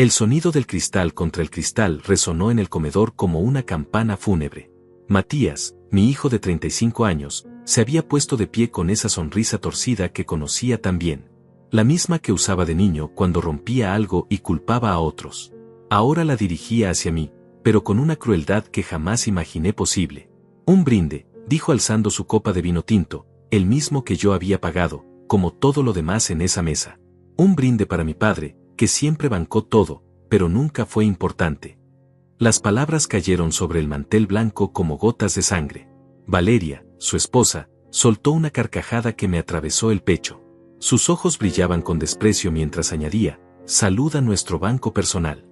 El sonido del cristal contra el cristal resonó en el comedor como una campana fúnebre. Matías, mi hijo de 35 años, se había puesto de pie con esa sonrisa torcida que conocía tan bien. La misma que usaba de niño cuando rompía algo y culpaba a otros. Ahora la dirigía hacia mí, pero con una crueldad que jamás imaginé posible. Un brinde, dijo alzando su copa de vino tinto, el mismo que yo había pagado, como todo lo demás en esa mesa. Un brinde para mi padre, que siempre bancó todo, pero nunca fue importante. Las palabras cayeron sobre el mantel blanco como gotas de sangre. Valeria, su esposa, soltó una carcajada que me atravesó el pecho. Sus ojos brillaban con desprecio mientras añadía, «Salud a nuestro banco personal».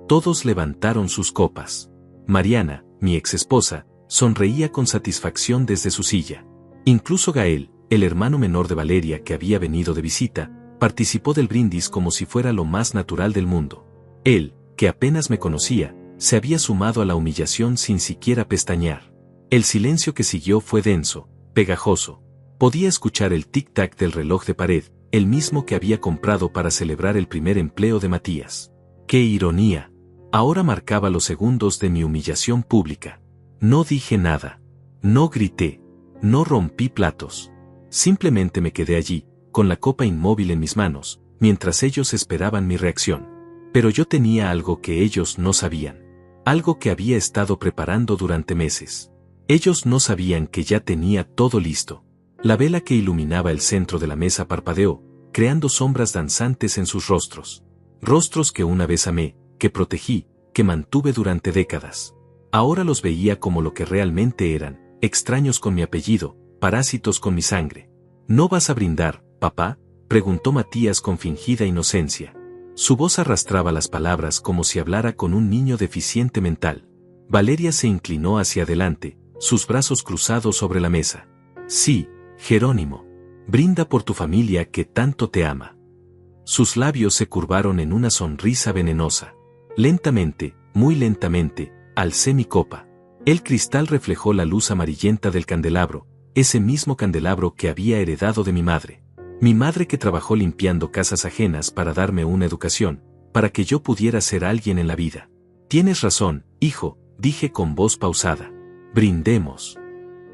Todos levantaron sus copas. Mariana, mi exesposa, sonreía con satisfacción desde su silla. Incluso Gael, el hermano menor de Valeria que había venido de visita, participó del brindis como si fuera lo más natural del mundo. Él, que apenas me conocía, se había sumado a la humillación sin siquiera pestañear. El silencio que siguió fue denso, pegajoso. Podía escuchar el tic-tac del reloj de pared, el mismo que había comprado para celebrar el primer empleo de Matías. ¡Qué ironía! Ahora marcaba los segundos de mi humillación pública. No dije nada. No grité. No rompí platos. Simplemente me quedé allí, con la copa inmóvil en mis manos, mientras ellos esperaban mi reacción. Pero yo tenía algo que ellos no sabían. Algo que había estado preparando durante meses. Ellos no sabían que ya tenía todo listo. La vela que iluminaba el centro de la mesa parpadeó, creando sombras danzantes en sus rostros. Rostros que una vez amé, que protegí, que mantuve durante décadas. Ahora los veía como lo que realmente eran, extraños con mi apellido, parásitos con mi sangre. ¿No vas a brindar, papá?, preguntó Matías con fingida inocencia. Su voz arrastraba las palabras como si hablara con un niño deficiente mental. Valeria se inclinó hacia adelante, sus brazos cruzados sobre la mesa. Sí, Jerónimo. Brinda por tu familia que tanto te ama. Sus labios se curvaron en una sonrisa venenosa. Lentamente, muy lentamente, alcé mi copa. El cristal reflejó la luz amarillenta del candelabro, ese mismo candelabro que había heredado de mi madre. Mi madre que trabajó limpiando casas ajenas para darme una educación, para que yo pudiera ser alguien en la vida. Tienes razón, hijo, dije con voz pausada. Brindemos.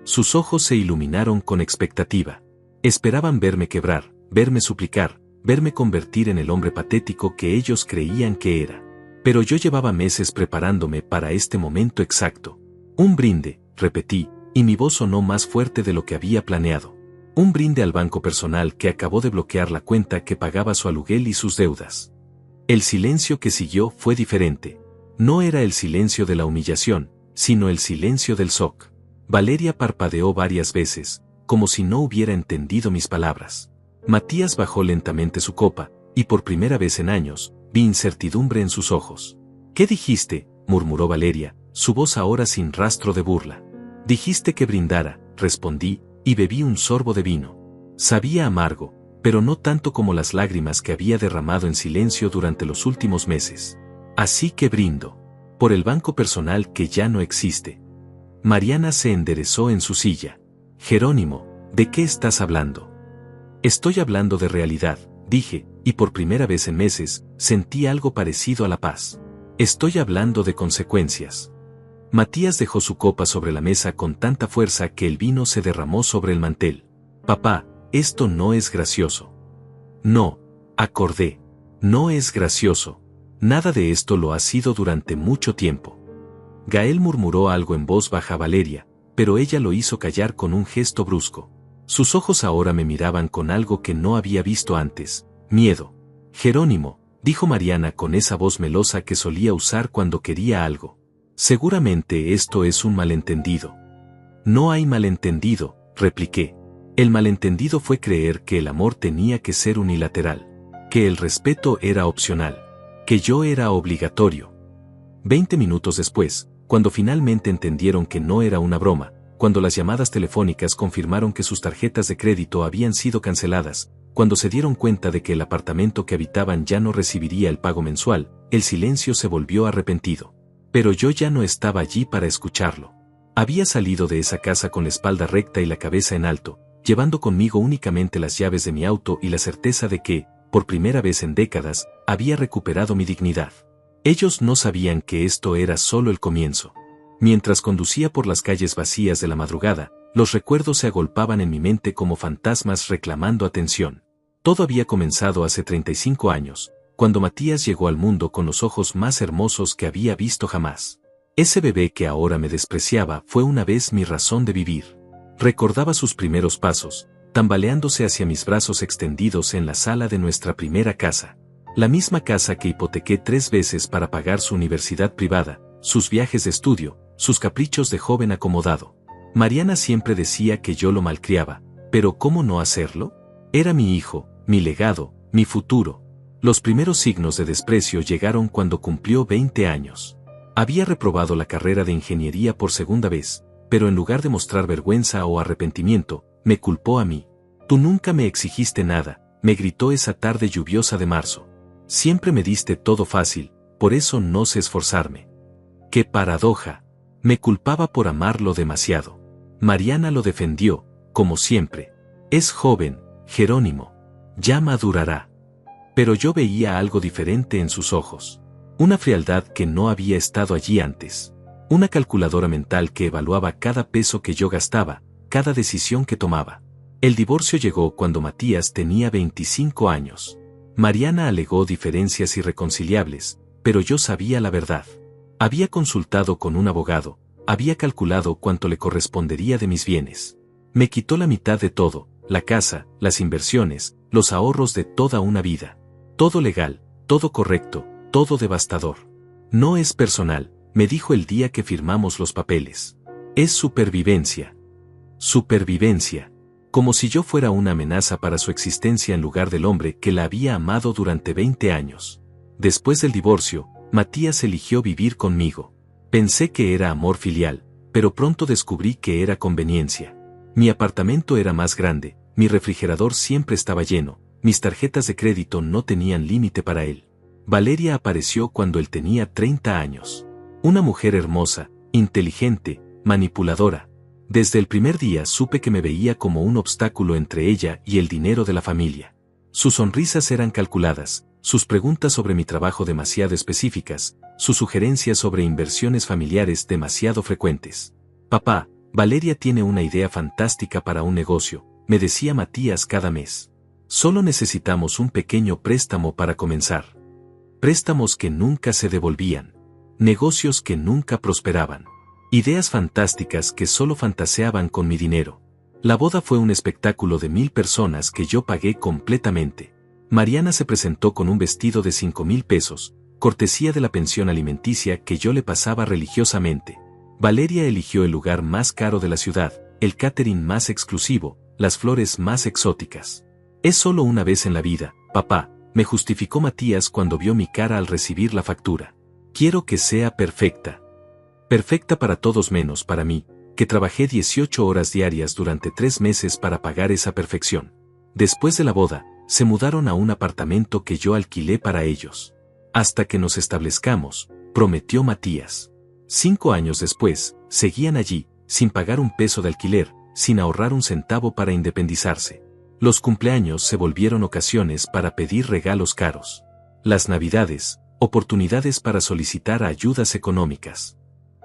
Sus ojos se iluminaron con expectativa. Esperaban verme quebrar, verme suplicar, verme convertir en el hombre patético que ellos creían que era. Pero yo llevaba meses preparándome para este momento exacto. Un brinde, repetí, y mi voz sonó más fuerte de lo que había planeado. Un brinde al banco personal que acabó de bloquear la cuenta que pagaba su aluguel y sus deudas. El silencio que siguió fue diferente. No era el silencio de la humillación, sino el silencio del shock. Valeria parpadeó varias veces, como si no hubiera entendido mis palabras. Matías bajó lentamente su copa, y por primera vez en años, vi incertidumbre en sus ojos. ¿Qué dijiste?, murmuró Valeria, su voz ahora sin rastro de burla. Dijiste que brindara, respondí, y bebí un sorbo de vino. Sabía amargo, pero no tanto como las lágrimas que había derramado en silencio durante los últimos meses. Así que brindo. Por el banco personal que ya no existe. Mariana se enderezó en su silla. Jerónimo, ¿de qué estás hablando? Estoy hablando de realidad, dije, y por primera vez en meses, sentí algo parecido a la paz. Estoy hablando de consecuencias. Matías dejó su copa sobre la mesa con tanta fuerza que el vino se derramó sobre el mantel. Papá, esto no es gracioso. No, acordé. No es gracioso. Nada de esto lo ha sido durante mucho tiempo. Gael murmuró algo en voz baja a Valeria, pero ella lo hizo callar con un gesto brusco. Sus ojos ahora me miraban con algo que no había visto antes, miedo. Jerónimo, dijo Mariana con esa voz melosa que solía usar cuando quería algo. Seguramente esto es un malentendido. No hay malentendido, repliqué. El malentendido fue creer que el amor tenía que ser unilateral, que el respeto era opcional, que yo era obligatorio. 20 minutos después, cuando finalmente entendieron que no era una broma, cuando las llamadas telefónicas confirmaron que sus tarjetas de crédito habían sido canceladas, cuando se dieron cuenta de que el apartamento que habitaban ya no recibiría el pago mensual, el silencio se volvió arrepentido. Pero yo ya no estaba allí para escucharlo. Había salido de esa casa con la espalda recta y la cabeza en alto, llevando conmigo únicamente las llaves de mi auto y la certeza de que, por primera vez en décadas, había recuperado mi dignidad. Ellos no sabían que esto era solo el comienzo. Mientras conducía por las calles vacías de la madrugada, los recuerdos se agolpaban en mi mente como fantasmas reclamando atención. Todo había comenzado hace 35 años, cuando Matías llegó al mundo con los ojos más hermosos que había visto jamás. Ese bebé que ahora me despreciaba fue una vez mi razón de vivir. Recordaba sus primeros pasos, tambaleándose hacia mis brazos extendidos en la sala de nuestra primera casa. La misma casa que hipotequé 3 veces para pagar su universidad privada, sus viajes de estudio, sus caprichos de joven acomodado. Mariana siempre decía que yo lo malcriaba, pero ¿cómo no hacerlo? Era mi hijo, mi legado, mi futuro. Los primeros signos de desprecio llegaron cuando cumplió 20 años. Había reprobado la carrera de ingeniería por segunda vez, pero en lugar de mostrar vergüenza o arrepentimiento, me culpó a mí. Tú nunca me exigiste nada, me gritó esa tarde lluviosa de marzo. Siempre me diste todo fácil, por eso no sé esforzarme. ¡Qué paradoja! Me culpaba por amarlo demasiado. Mariana lo defendió, como siempre. Es joven, Jerónimo. Ya madurará. Pero yo veía algo diferente en sus ojos. Una frialdad que no había estado allí antes. Una calculadora mental que evaluaba cada peso que yo gastaba, cada decisión que tomaba. El divorcio llegó cuando Matías tenía 25 años. Mariana alegó diferencias irreconciliables, pero yo sabía la verdad. Había consultado con un abogado, había calculado cuánto le correspondería de mis bienes. Me quitó la mitad de todo, la casa, las inversiones, los ahorros de toda una vida. Todo legal, todo correcto, todo devastador. No es personal, me dijo el día que firmamos los papeles. Es supervivencia. Supervivencia. Como si yo fuera una amenaza para su existencia en lugar del hombre que la había amado durante 20 años. Después del divorcio, Matías eligió vivir conmigo. Pensé que era amor filial, pero pronto descubrí que era conveniencia. Mi apartamento era más grande, mi refrigerador siempre estaba lleno, mis tarjetas de crédito no tenían límite para él. Valeria apareció cuando él tenía 30 años. Una mujer hermosa, inteligente, manipuladora. Desde el primer día supe que me veía como un obstáculo entre ella y el dinero de la familia. Sus sonrisas eran calculadas, sus preguntas sobre mi trabajo demasiado específicas, sus sugerencias sobre inversiones familiares demasiado frecuentes. Papá, Valeria tiene una idea fantástica para un negocio, me decía Matías cada mes. Solo necesitamos un pequeño préstamo para comenzar. Préstamos que nunca se devolvían. Negocios que nunca prosperaban. Ideas fantásticas que solo fantaseaban con mi dinero. La boda fue un espectáculo de 1000 personas que yo pagué completamente. Mariana se presentó con un vestido de 5,000 pesos, cortesía de la pensión alimenticia que yo le pasaba religiosamente. Valeria eligió el lugar más caro de la ciudad, el catering más exclusivo, las flores más exóticas. Es solo una vez en la vida, papá, me justificó Matías cuando vio mi cara al recibir la factura. Quiero que sea perfecta. Perfecta para todos menos para mí, que trabajé 18 horas diarias durante 3 meses para pagar esa perfección. Después de la boda, se mudaron a un apartamento que yo alquilé para ellos. Hasta que nos establezcamos, prometió Matías. 5 años después, seguían allí, sin pagar un peso de alquiler, sin ahorrar un centavo para independizarse. Los cumpleaños se volvieron ocasiones para pedir regalos caros. Las navidades, oportunidades para solicitar ayudas económicas.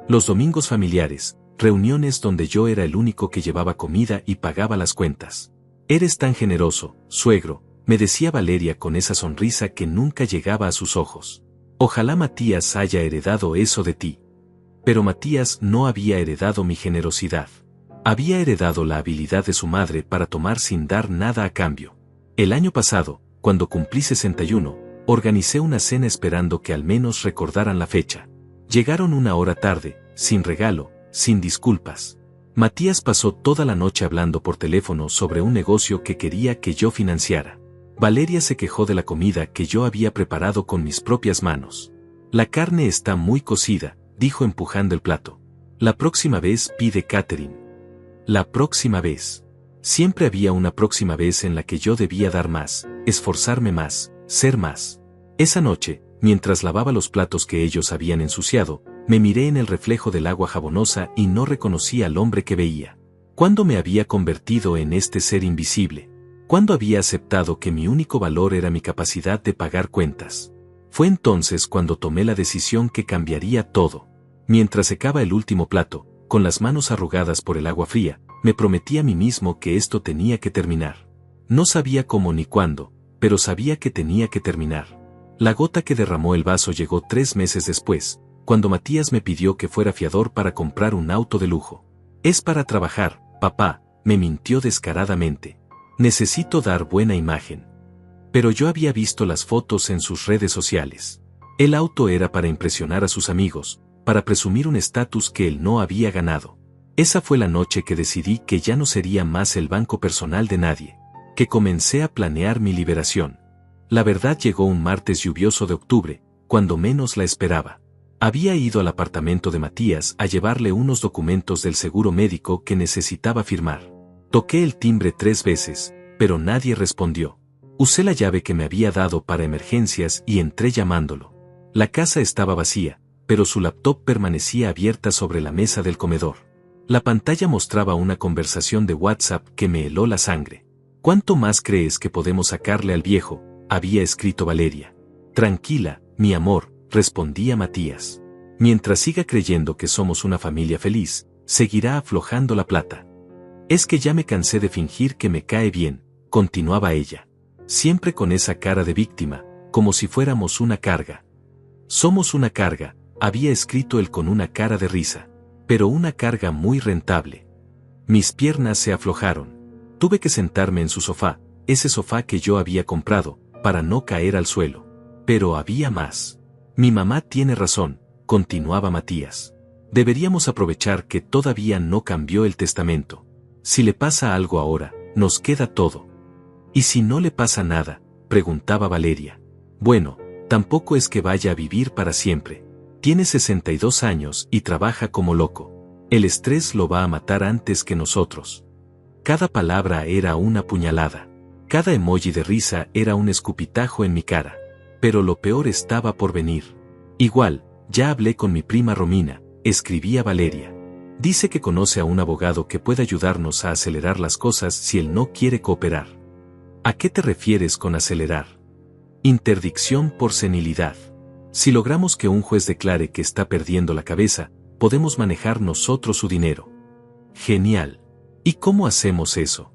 Los domingos familiares, reuniones donde yo era el único que llevaba comida y pagaba las cuentas. Eres tan generoso, suegro, me decía Valeria con esa sonrisa que nunca llegaba a sus ojos. Ojalá Matías haya heredado eso de ti. Pero Matías no había heredado mi generosidad. Había heredado la habilidad de su madre para tomar sin dar nada a cambio. El año pasado, cuando cumplí 61, organicé una cena esperando que al menos recordaran la fecha. Llegaron 1 hora tarde, sin regalo, sin disculpas. Matías pasó toda la noche hablando por teléfono sobre un negocio que quería que yo financiara. Valeria se quejó de la comida que yo había preparado con mis propias manos. La carne está muy cocida, dijo empujando el plato. La próxima vez pide catering. La próxima vez. Siempre había una próxima vez en la que yo debía dar más, esforzarme más, ser más. Esa noche, mientras lavaba los platos que ellos habían ensuciado, me miré en el reflejo del agua jabonosa y no reconocí al hombre que veía. ¿Cuándo me había convertido en este ser invisible? ¿Cuándo había aceptado que mi único valor era mi capacidad de pagar cuentas? Fue entonces cuando tomé la decisión que cambiaría todo. Mientras secaba el último plato, con las manos arrugadas por el agua fría, me prometí a mí mismo que esto tenía que terminar. No sabía cómo ni cuándo, pero sabía que tenía que terminar. La gota que derramó el vaso llegó 3 meses después, cuando Matías me pidió que fuera fiador para comprar un auto de lujo. Es para trabajar, papá, me mintió descaradamente. Necesito dar buena imagen. Pero yo había visto las fotos en sus redes sociales. El auto era para impresionar a sus amigos, para presumir un estatus que él no había ganado. Esa fue la noche que decidí que ya no sería más el banco personal de nadie, que comencé a planear mi liberación. La verdad llegó un martes lluvioso de octubre, cuando menos la esperaba. Había ido al apartamento de Matías a llevarle unos documentos del seguro médico que necesitaba firmar. Toqué el timbre 3 veces, pero nadie respondió. Usé la llave que me había dado para emergencias y entré llamándolo. La casa estaba vacía, pero su laptop permanecía abierta sobre la mesa del comedor. La pantalla mostraba una conversación de WhatsApp que me heló la sangre. ¿Cuánto más crees que podemos sacarle al viejo?, había escrito Valeria. Tranquila, mi amor, respondía Matías. Mientras siga creyendo que somos una familia feliz, seguirá aflojando la plata. Es que ya me cansé de fingir que me cae bien, continuaba ella. Siempre con esa cara de víctima, como si fuéramos una carga. Somos una carga, había escrito él con una cara de risa, pero una carga muy rentable. Mis piernas se aflojaron. Tuve que sentarme en su sofá, ese sofá que yo había comprado, para no caer al suelo. Pero había más. Mi mamá tiene razón, continuaba Matías. Deberíamos aprovechar que todavía no cambió el testamento. Si le pasa algo ahora, nos queda todo. ¿Y si no le pasa nada?, preguntaba Valeria. Bueno, tampoco es que vaya a vivir para siempre. Tiene 62 años y trabaja como loco. El estrés lo va a matar antes que nosotros. Cada palabra era una puñalada. Cada emoji de risa era un escupitajo en mi cara. Pero lo peor estaba por venir. Igual, ya hablé con mi prima Romina, escribía Valeria. Dice que conoce a un abogado que puede ayudarnos a acelerar las cosas si él no quiere cooperar. ¿A qué te refieres con acelerar? Interdicción por senilidad. Si logramos que un juez declare que está perdiendo la cabeza, podemos manejar nosotros su dinero. Genial. ¿Y cómo hacemos eso?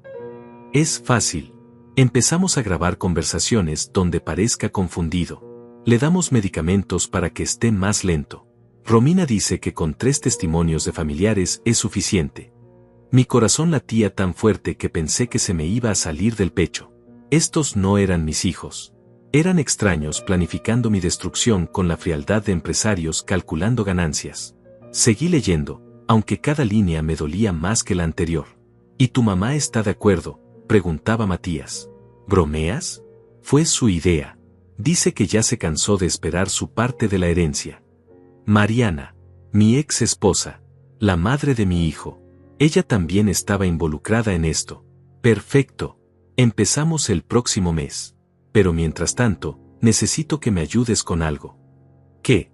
Es fácil. Empezamos a grabar conversaciones donde parezca confundido. Le damos medicamentos para que esté más lento. Romina dice que con 3 testimonios de familiares es suficiente. Mi corazón latía tan fuerte que pensé que se me iba a salir del pecho. Estos no eran mis hijos. Eran extraños planificando mi destrucción con la frialdad de empresarios calculando ganancias. Seguí leyendo, aunque cada línea me dolía más que la anterior. ¿Y tu mamá está de acuerdo?, preguntaba Matías. ¿Bromeas? Fue su idea. Dice que ya se cansó de esperar su parte de la herencia. Mariana, mi ex esposa, la madre de mi hijo. Ella también estaba involucrada en esto. Perfecto. Empezamos el próximo mes. Pero mientras tanto, necesito que me ayudes con algo. ¿Qué?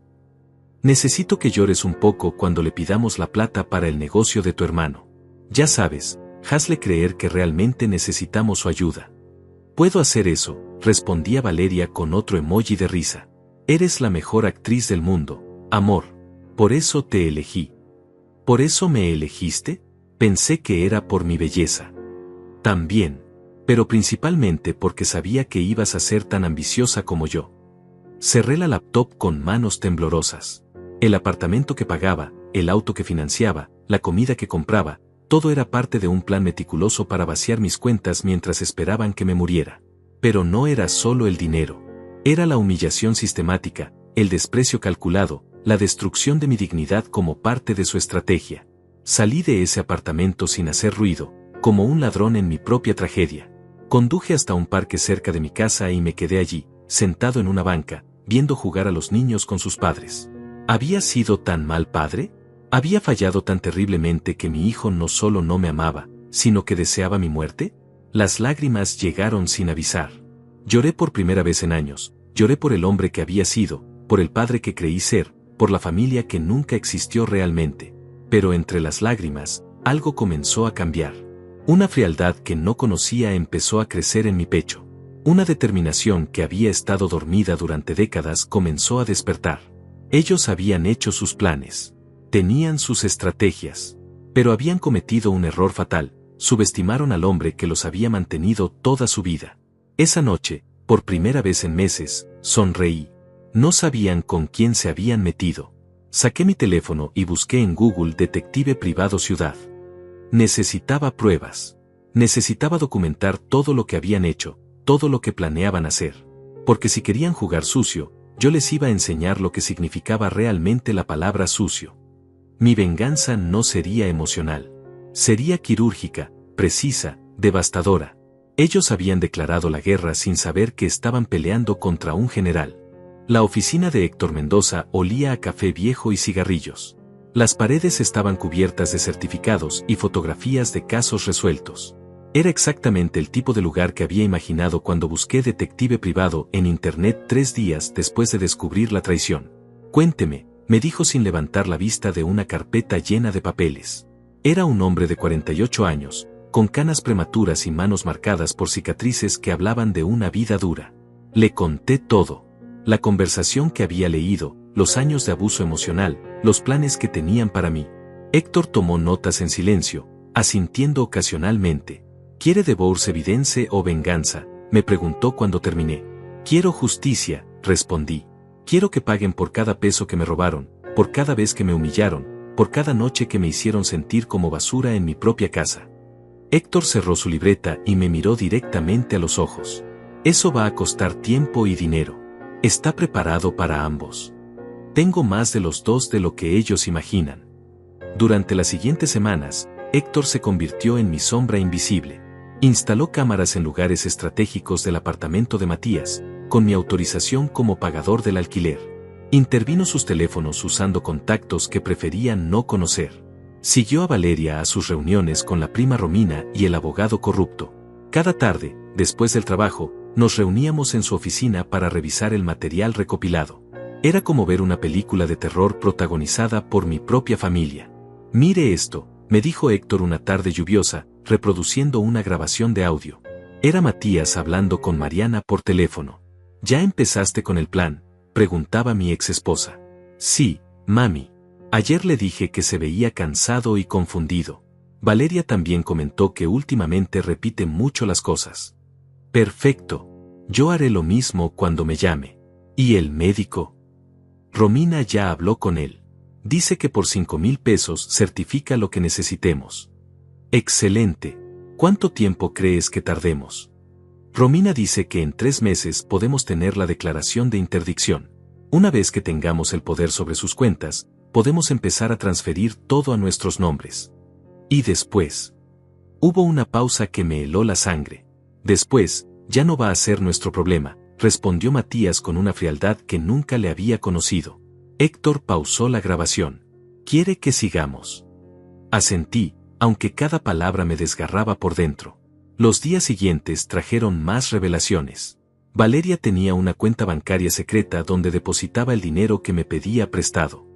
Necesito que llores un poco cuando le pidamos la plata para el negocio de tu hermano. Ya sabes, hazle creer que realmente necesitamos su ayuda. Puedo hacer eso, respondía Valeria con otro emoji de risa. Eres la mejor actriz del mundo, amor. Por eso te elegí. ¿Por eso me elegiste? Pensé que era por mi belleza. También. Pero principalmente porque sabía que ibas a ser tan ambiciosa como yo. Cerré la laptop con manos temblorosas. El apartamento que pagaba, el auto que financiaba, la comida que compraba, todo era parte de un plan meticuloso para vaciar mis cuentas mientras esperaban que me muriera. Pero no era solo el dinero. Era la humillación sistemática, el desprecio calculado, la destrucción de mi dignidad como parte de su estrategia. Salí de ese apartamento sin hacer ruido, como un ladrón en mi propia tragedia. Conduje hasta un parque cerca de mi casa y me quedé allí, sentado en una banca, viendo jugar a los niños con sus padres. ¿Había sido tan mal padre? ¿Había fallado tan terriblemente que mi hijo no solo no me amaba, sino que deseaba mi muerte? Las lágrimas llegaron sin avisar. Lloré por primera vez en años, lloré por el hombre que había sido, por el padre que creí ser, por la familia que nunca existió realmente. Pero entre las lágrimas, algo comenzó a cambiar. Una frialdad que no conocía empezó a crecer en mi pecho. Una determinación que había estado dormida durante décadas comenzó a despertar. Ellos habían hecho sus planes. Tenían sus estrategias. Pero habían cometido un error fatal. Subestimaron al hombre que los había mantenido toda su vida. Esa noche, por primera vez en meses, sonreí. No sabían con quién se habían metido. Saqué mi teléfono y busqué en Google Detective Privado Ciudad. Necesitaba pruebas. Necesitaba documentar todo lo que habían hecho, todo lo que planeaban hacer. Porque si querían jugar sucio, yo les iba a enseñar lo que significaba realmente la palabra sucio. Mi venganza no sería emocional. Sería quirúrgica, precisa, devastadora. Ellos habían declarado la guerra sin saber que estaban peleando contra un general. La oficina de Héctor Mendoza olía a café viejo y cigarrillos. Las paredes estaban cubiertas de certificados y fotografías de casos resueltos. Era exactamente el tipo de lugar que había imaginado cuando busqué detective privado en internet 3 días después de descubrir la traición. Cuénteme, me dijo sin levantar la vista de una carpeta llena de papeles. Era un hombre de 48 años, con canas prematuras y manos marcadas por cicatrices que hablaban de una vida dura. Le conté todo. La conversación que había leído, los años de abuso emocional, los planes que tenían para mí. Héctor tomó notas en silencio, asintiendo ocasionalmente. ¿Quiere divorcio evidence o venganza?, me preguntó cuando terminé. Quiero justicia, respondí. Quiero que paguen por cada peso que me robaron, por cada vez que me humillaron, por cada noche que me hicieron sentir como basura en mi propia casa. Héctor cerró su libreta y me miró directamente a los ojos. Eso va a costar tiempo y dinero. Está preparado para ambos. Tengo más de los dos de lo que ellos imaginan. Durante las siguientes semanas, Héctor se convirtió en mi sombra invisible. Instaló cámaras en lugares estratégicos del apartamento de Matías, con mi autorización como pagador del alquiler. Intervino sus teléfonos usando contactos que preferían no conocer. Siguió a Valeria a sus reuniones con la prima Romina y el abogado corrupto. Cada tarde, después del trabajo, nos reuníamos en su oficina para revisar el material recopilado. Era como ver una película de terror protagonizada por mi propia familia. Mire esto, me dijo Héctor una tarde lluviosa, reproduciendo una grabación de audio. Era Matías hablando con Mariana por teléfono. ¿Ya empezaste con el plan?, preguntaba mi exesposa. Sí, mami. Ayer le dije que se veía cansado y confundido. Valeria también comentó que últimamente repite mucho las cosas. Perfecto. Yo haré lo mismo cuando me llame. ¿Y el médico? Romina ya habló con él. Dice que por 5,000 pesos certifica lo que necesitemos. Excelente. ¿Cuánto tiempo crees que tardemos? Romina dice que en 3 meses podemos tener la declaración de interdicción. Una vez que tengamos el poder sobre sus cuentas, podemos empezar a transferir todo a nuestros nombres. Y después. Hubo una pausa que me heló la sangre. Después, ya no va a ser nuestro problema, respondió Matías con una frialdad que nunca le había conocido. Héctor pausó la grabación. ¿Quiere que sigamos? Asentí, aunque cada palabra me desgarraba por dentro. Los días siguientes trajeron más revelaciones. Valeria tenía una cuenta bancaria secreta donde depositaba el dinero que me pedía prestado.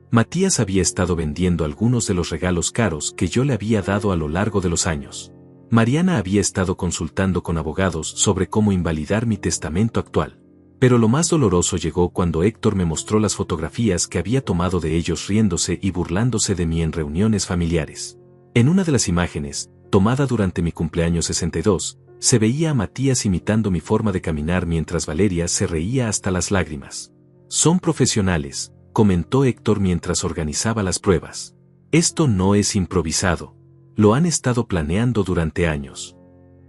Matías había estado vendiendo algunos de los regalos caros que yo le había dado a lo largo de los años. Mariana había estado consultando con abogados sobre cómo invalidar mi testamento actual. Pero lo más doloroso llegó cuando Héctor me mostró las fotografías que había tomado de ellos riéndose y burlándose de mí en reuniones familiares. En una de las imágenes, tomada durante mi cumpleaños 62, se veía a Matías imitando mi forma de caminar mientras Valeria se reía hasta las lágrimas. Son profesionales, comentó Héctor mientras organizaba las pruebas. Esto no es improvisado. Lo han estado planeando durante años.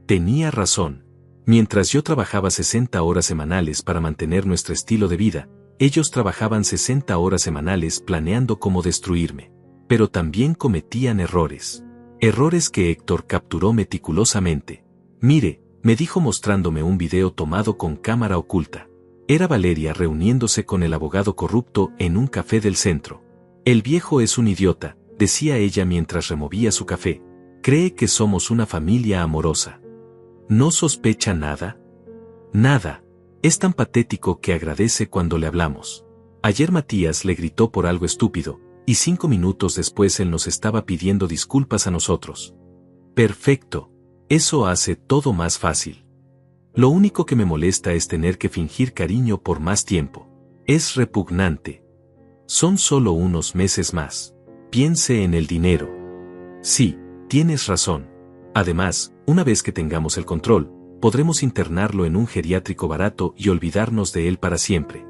Tenía razón. Mientras yo trabajaba 60 horas semanales para mantener nuestro estilo de vida, ellos trabajaban 60 horas semanales planeando cómo destruirme. Pero también cometían errores. Errores que Héctor capturó meticulosamente. Mire, me dijo mostrándome un video tomado con cámara oculta. Era Valeria reuniéndose con el abogado corrupto en un café del centro. El viejo es un idiota, decía ella mientras removía su café. Cree que somos una familia amorosa. ¿No sospecha nada? Nada. Es tan patético que agradece cuando le hablamos. Ayer Matías le gritó por algo estúpido, y 5 minutos después él nos estaba pidiendo disculpas a nosotros. Perfecto. Eso hace todo más fácil. Lo único que me molesta es tener que fingir cariño por más tiempo. Es repugnante. Son solo unos meses más. Piense en el dinero. Sí, tienes razón. Además, una vez que tengamos el control, podremos internarlo en un geriátrico barato y olvidarnos de él para siempre.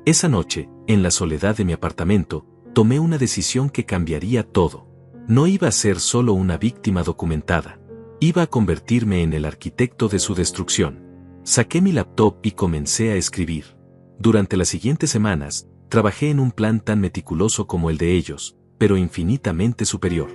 Esa noche, en la soledad de mi apartamento, tomé una decisión que cambiaría todo. No iba a ser solo una víctima documentada. Iba a convertirme en el arquitecto de su destrucción. Saqué mi laptop y comencé a escribir. Durante las siguientes semanas, trabajé en un plan tan meticuloso como el de ellos, pero infinitamente superior.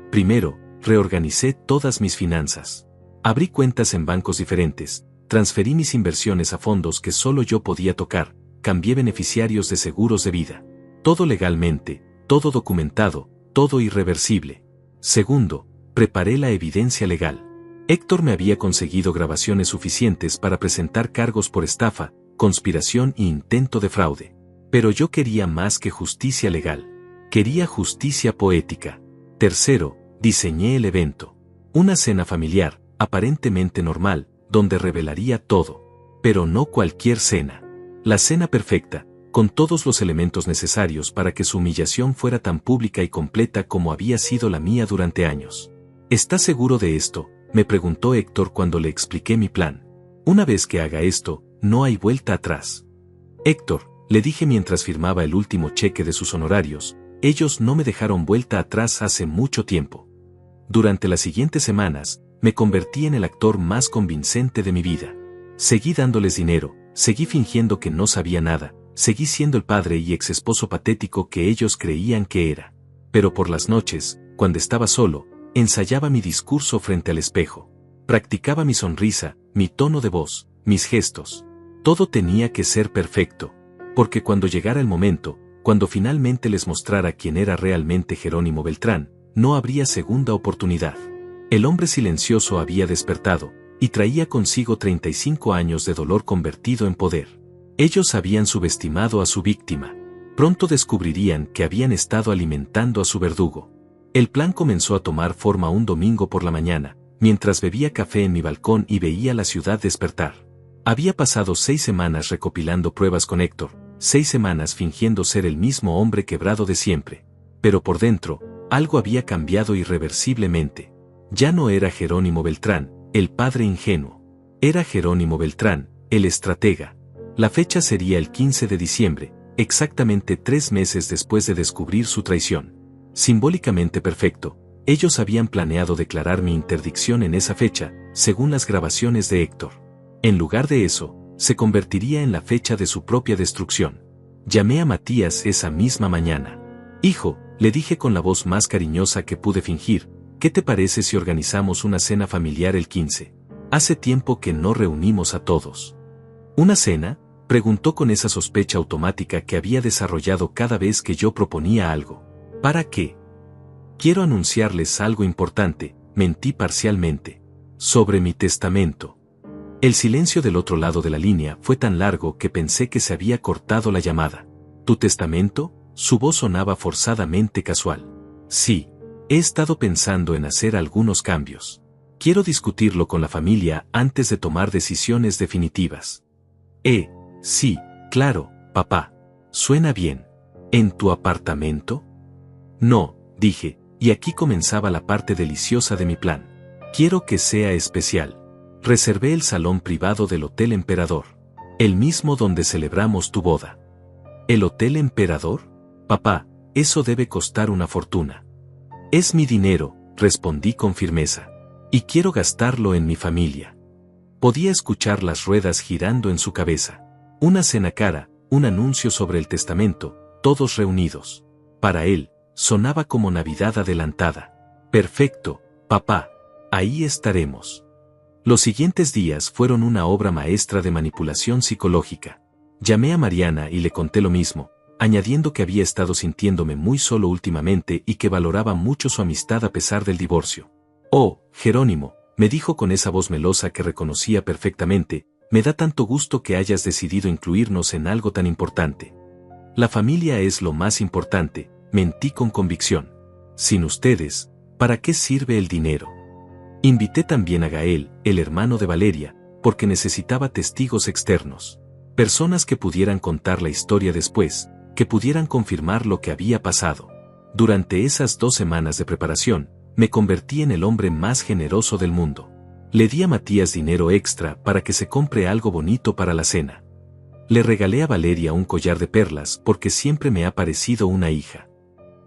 Primero, reorganicé todas mis finanzas. Abrí cuentas en bancos diferentes, transferí mis inversiones a fondos que solo yo podía tocar, cambié beneficiarios de seguros de vida. Todo legalmente, todo documentado, todo irreversible. Segundo, preparé la evidencia legal. Héctor me había conseguido grabaciones suficientes para presentar cargos por estafa, conspiración e intento de fraude. Pero yo quería más que justicia legal. Quería justicia poética. Tercero, diseñé el evento. Una cena familiar, aparentemente normal, donde revelaría todo. Pero no cualquier cena. La cena perfecta, con todos los elementos necesarios para que su humillación fuera tan pública y completa como había sido la mía durante años. ¿Estás seguro de esto?, me preguntó Héctor cuando le expliqué mi plan. Una vez que haga esto, no hay vuelta atrás. Héctor, le dije mientras firmaba el último cheque de sus honorarios, ellos no me dejaron vuelta atrás hace mucho tiempo. Durante las siguientes semanas, me convertí en el actor más convincente de mi vida. Seguí dándoles dinero, seguí fingiendo que no sabía nada, seguí siendo el padre y ex esposo patético que ellos creían que era. Pero por las noches, cuando estaba solo, ensayaba mi discurso frente al espejo. Practicaba mi sonrisa, mi tono de voz, mis gestos. Todo tenía que ser perfecto, porque cuando llegara el momento, cuando finalmente les mostrara quién era realmente Jerónimo Beltrán, no habría segunda oportunidad. El hombre silencioso había despertado, y traía consigo 35 años de dolor convertido en poder. Ellos habían subestimado a su víctima. Pronto descubrirían que habían estado alimentando a su verdugo. El plan comenzó a tomar forma un domingo por la mañana, mientras bebía café en mi balcón y veía la ciudad despertar. Había pasado 6 semanas recopilando pruebas con Héctor, 6 semanas fingiendo ser el mismo hombre quebrado de siempre. Pero por dentro, algo había cambiado irreversiblemente. Ya no era Jerónimo Beltrán, el padre ingenuo. Era Jerónimo Beltrán, el estratega. La fecha sería el 15 de diciembre, exactamente 3 meses después de descubrir su traición. Simbólicamente perfecto, ellos habían planeado declarar mi interdicción en esa fecha, según las grabaciones de Héctor. En lugar de eso, se convertiría en la fecha de su propia destrucción. Llamé a Matías esa misma mañana. Hijo, le dije con la voz más cariñosa que pude fingir, ¿qué te parece si organizamos una cena familiar el 15? Hace tiempo que no reunimos a todos. ¿Una cena?, preguntó con esa sospecha automática que había desarrollado cada vez que yo proponía algo. ¿Para qué? Quiero anunciarles algo importante, mentí parcialmente. Sobre mi testamento. El silencio del otro lado de la línea fue tan largo que pensé que se había cortado la llamada. ¿Tu testamento?, su voz sonaba forzadamente casual. Sí, he estado pensando en hacer algunos cambios. Quiero discutirlo con la familia antes de tomar decisiones definitivas. Sí, claro, papá. Suena bien. ¿En tu apartamento? No, dije, y aquí comenzaba la parte deliciosa de mi plan. Quiero que sea especial. Reservé el salón privado del Hotel Emperador. El mismo donde celebramos tu boda. ¿El Hotel Emperador? Papá, eso debe costar una fortuna. Es mi dinero, respondí con firmeza. Y quiero gastarlo en mi familia. Podía escuchar las ruedas girando en su cabeza. Una cena cara, un anuncio sobre el testamento, todos reunidos. Para él, sonaba como Navidad adelantada. Perfecto, papá. Ahí estaremos. Los siguientes días fueron una obra maestra de manipulación psicológica. Llamé a Mariana y le conté lo mismo, añadiendo que había estado sintiéndome muy solo últimamente y que valoraba mucho su amistad a pesar del divorcio. Oh, Jerónimo, me dijo con esa voz melosa que reconocía perfectamente, me da tanto gusto que hayas decidido incluirnos en algo tan importante. La familia es lo más importante, mentí con convicción. Sin ustedes, ¿para qué sirve el dinero? Invité también a Gael, el hermano de Valeria, porque necesitaba testigos externos. Personas que pudieran contar la historia después, que pudieran confirmar lo que había pasado. Durante esas 2 semanas de preparación, me convertí en el hombre más generoso del mundo. Le di a Matías dinero extra para que se compre algo bonito para la cena. Le regalé a Valeria un collar de perlas porque siempre me ha parecido una hija.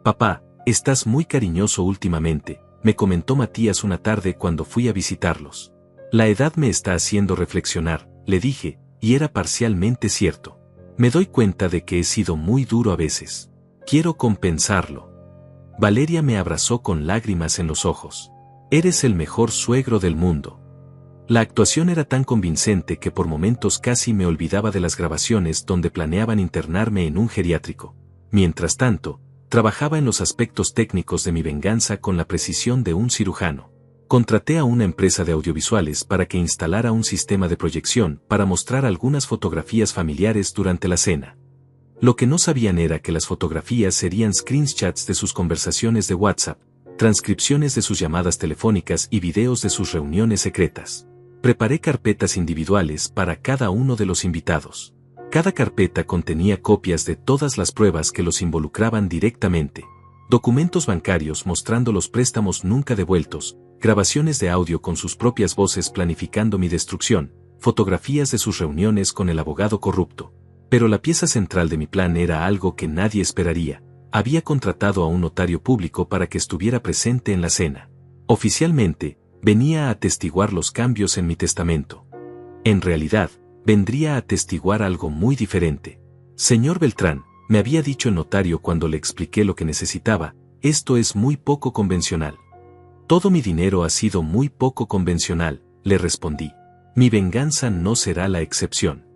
Papá, estás muy cariñoso últimamente, me comentó Matías una tarde cuando fui a visitarlos. La edad me está haciendo reflexionar, le dije, y era parcialmente cierto. Me doy cuenta de que he sido muy duro a veces. Quiero compensarlo. Valeria me abrazó con lágrimas en los ojos. Eres el mejor suegro del mundo. La actuación era tan convincente que por momentos casi me olvidaba de las grabaciones donde planeaban internarme en un geriátrico. Mientras tanto, trabajaba en los aspectos técnicos de mi venganza con la precisión de un cirujano. Contraté a una empresa de audiovisuales para que instalara un sistema de proyección para mostrar algunas fotografías familiares durante la cena. Lo que no sabían era que las fotografías serían screenshots de sus conversaciones de WhatsApp, transcripciones de sus llamadas telefónicas y videos de sus reuniones secretas. Preparé carpetas individuales para cada uno de los invitados. Cada carpeta contenía copias de todas las pruebas que los involucraban directamente. Documentos bancarios mostrando los préstamos nunca devueltos, grabaciones de audio con sus propias voces planificando mi destrucción, fotografías de sus reuniones con el abogado corrupto. Pero la pieza central de mi plan era algo que nadie esperaría. Había contratado a un notario público para que estuviera presente en la cena. Oficialmente, venía a atestiguar los cambios en mi testamento. En realidad, vendría a atestiguar algo muy diferente. Señor Beltrán, me había dicho el notario cuando le expliqué lo que necesitaba, esto es muy poco convencional. Todo mi dinero ha sido muy poco convencional, le respondí. Mi venganza no será la excepción.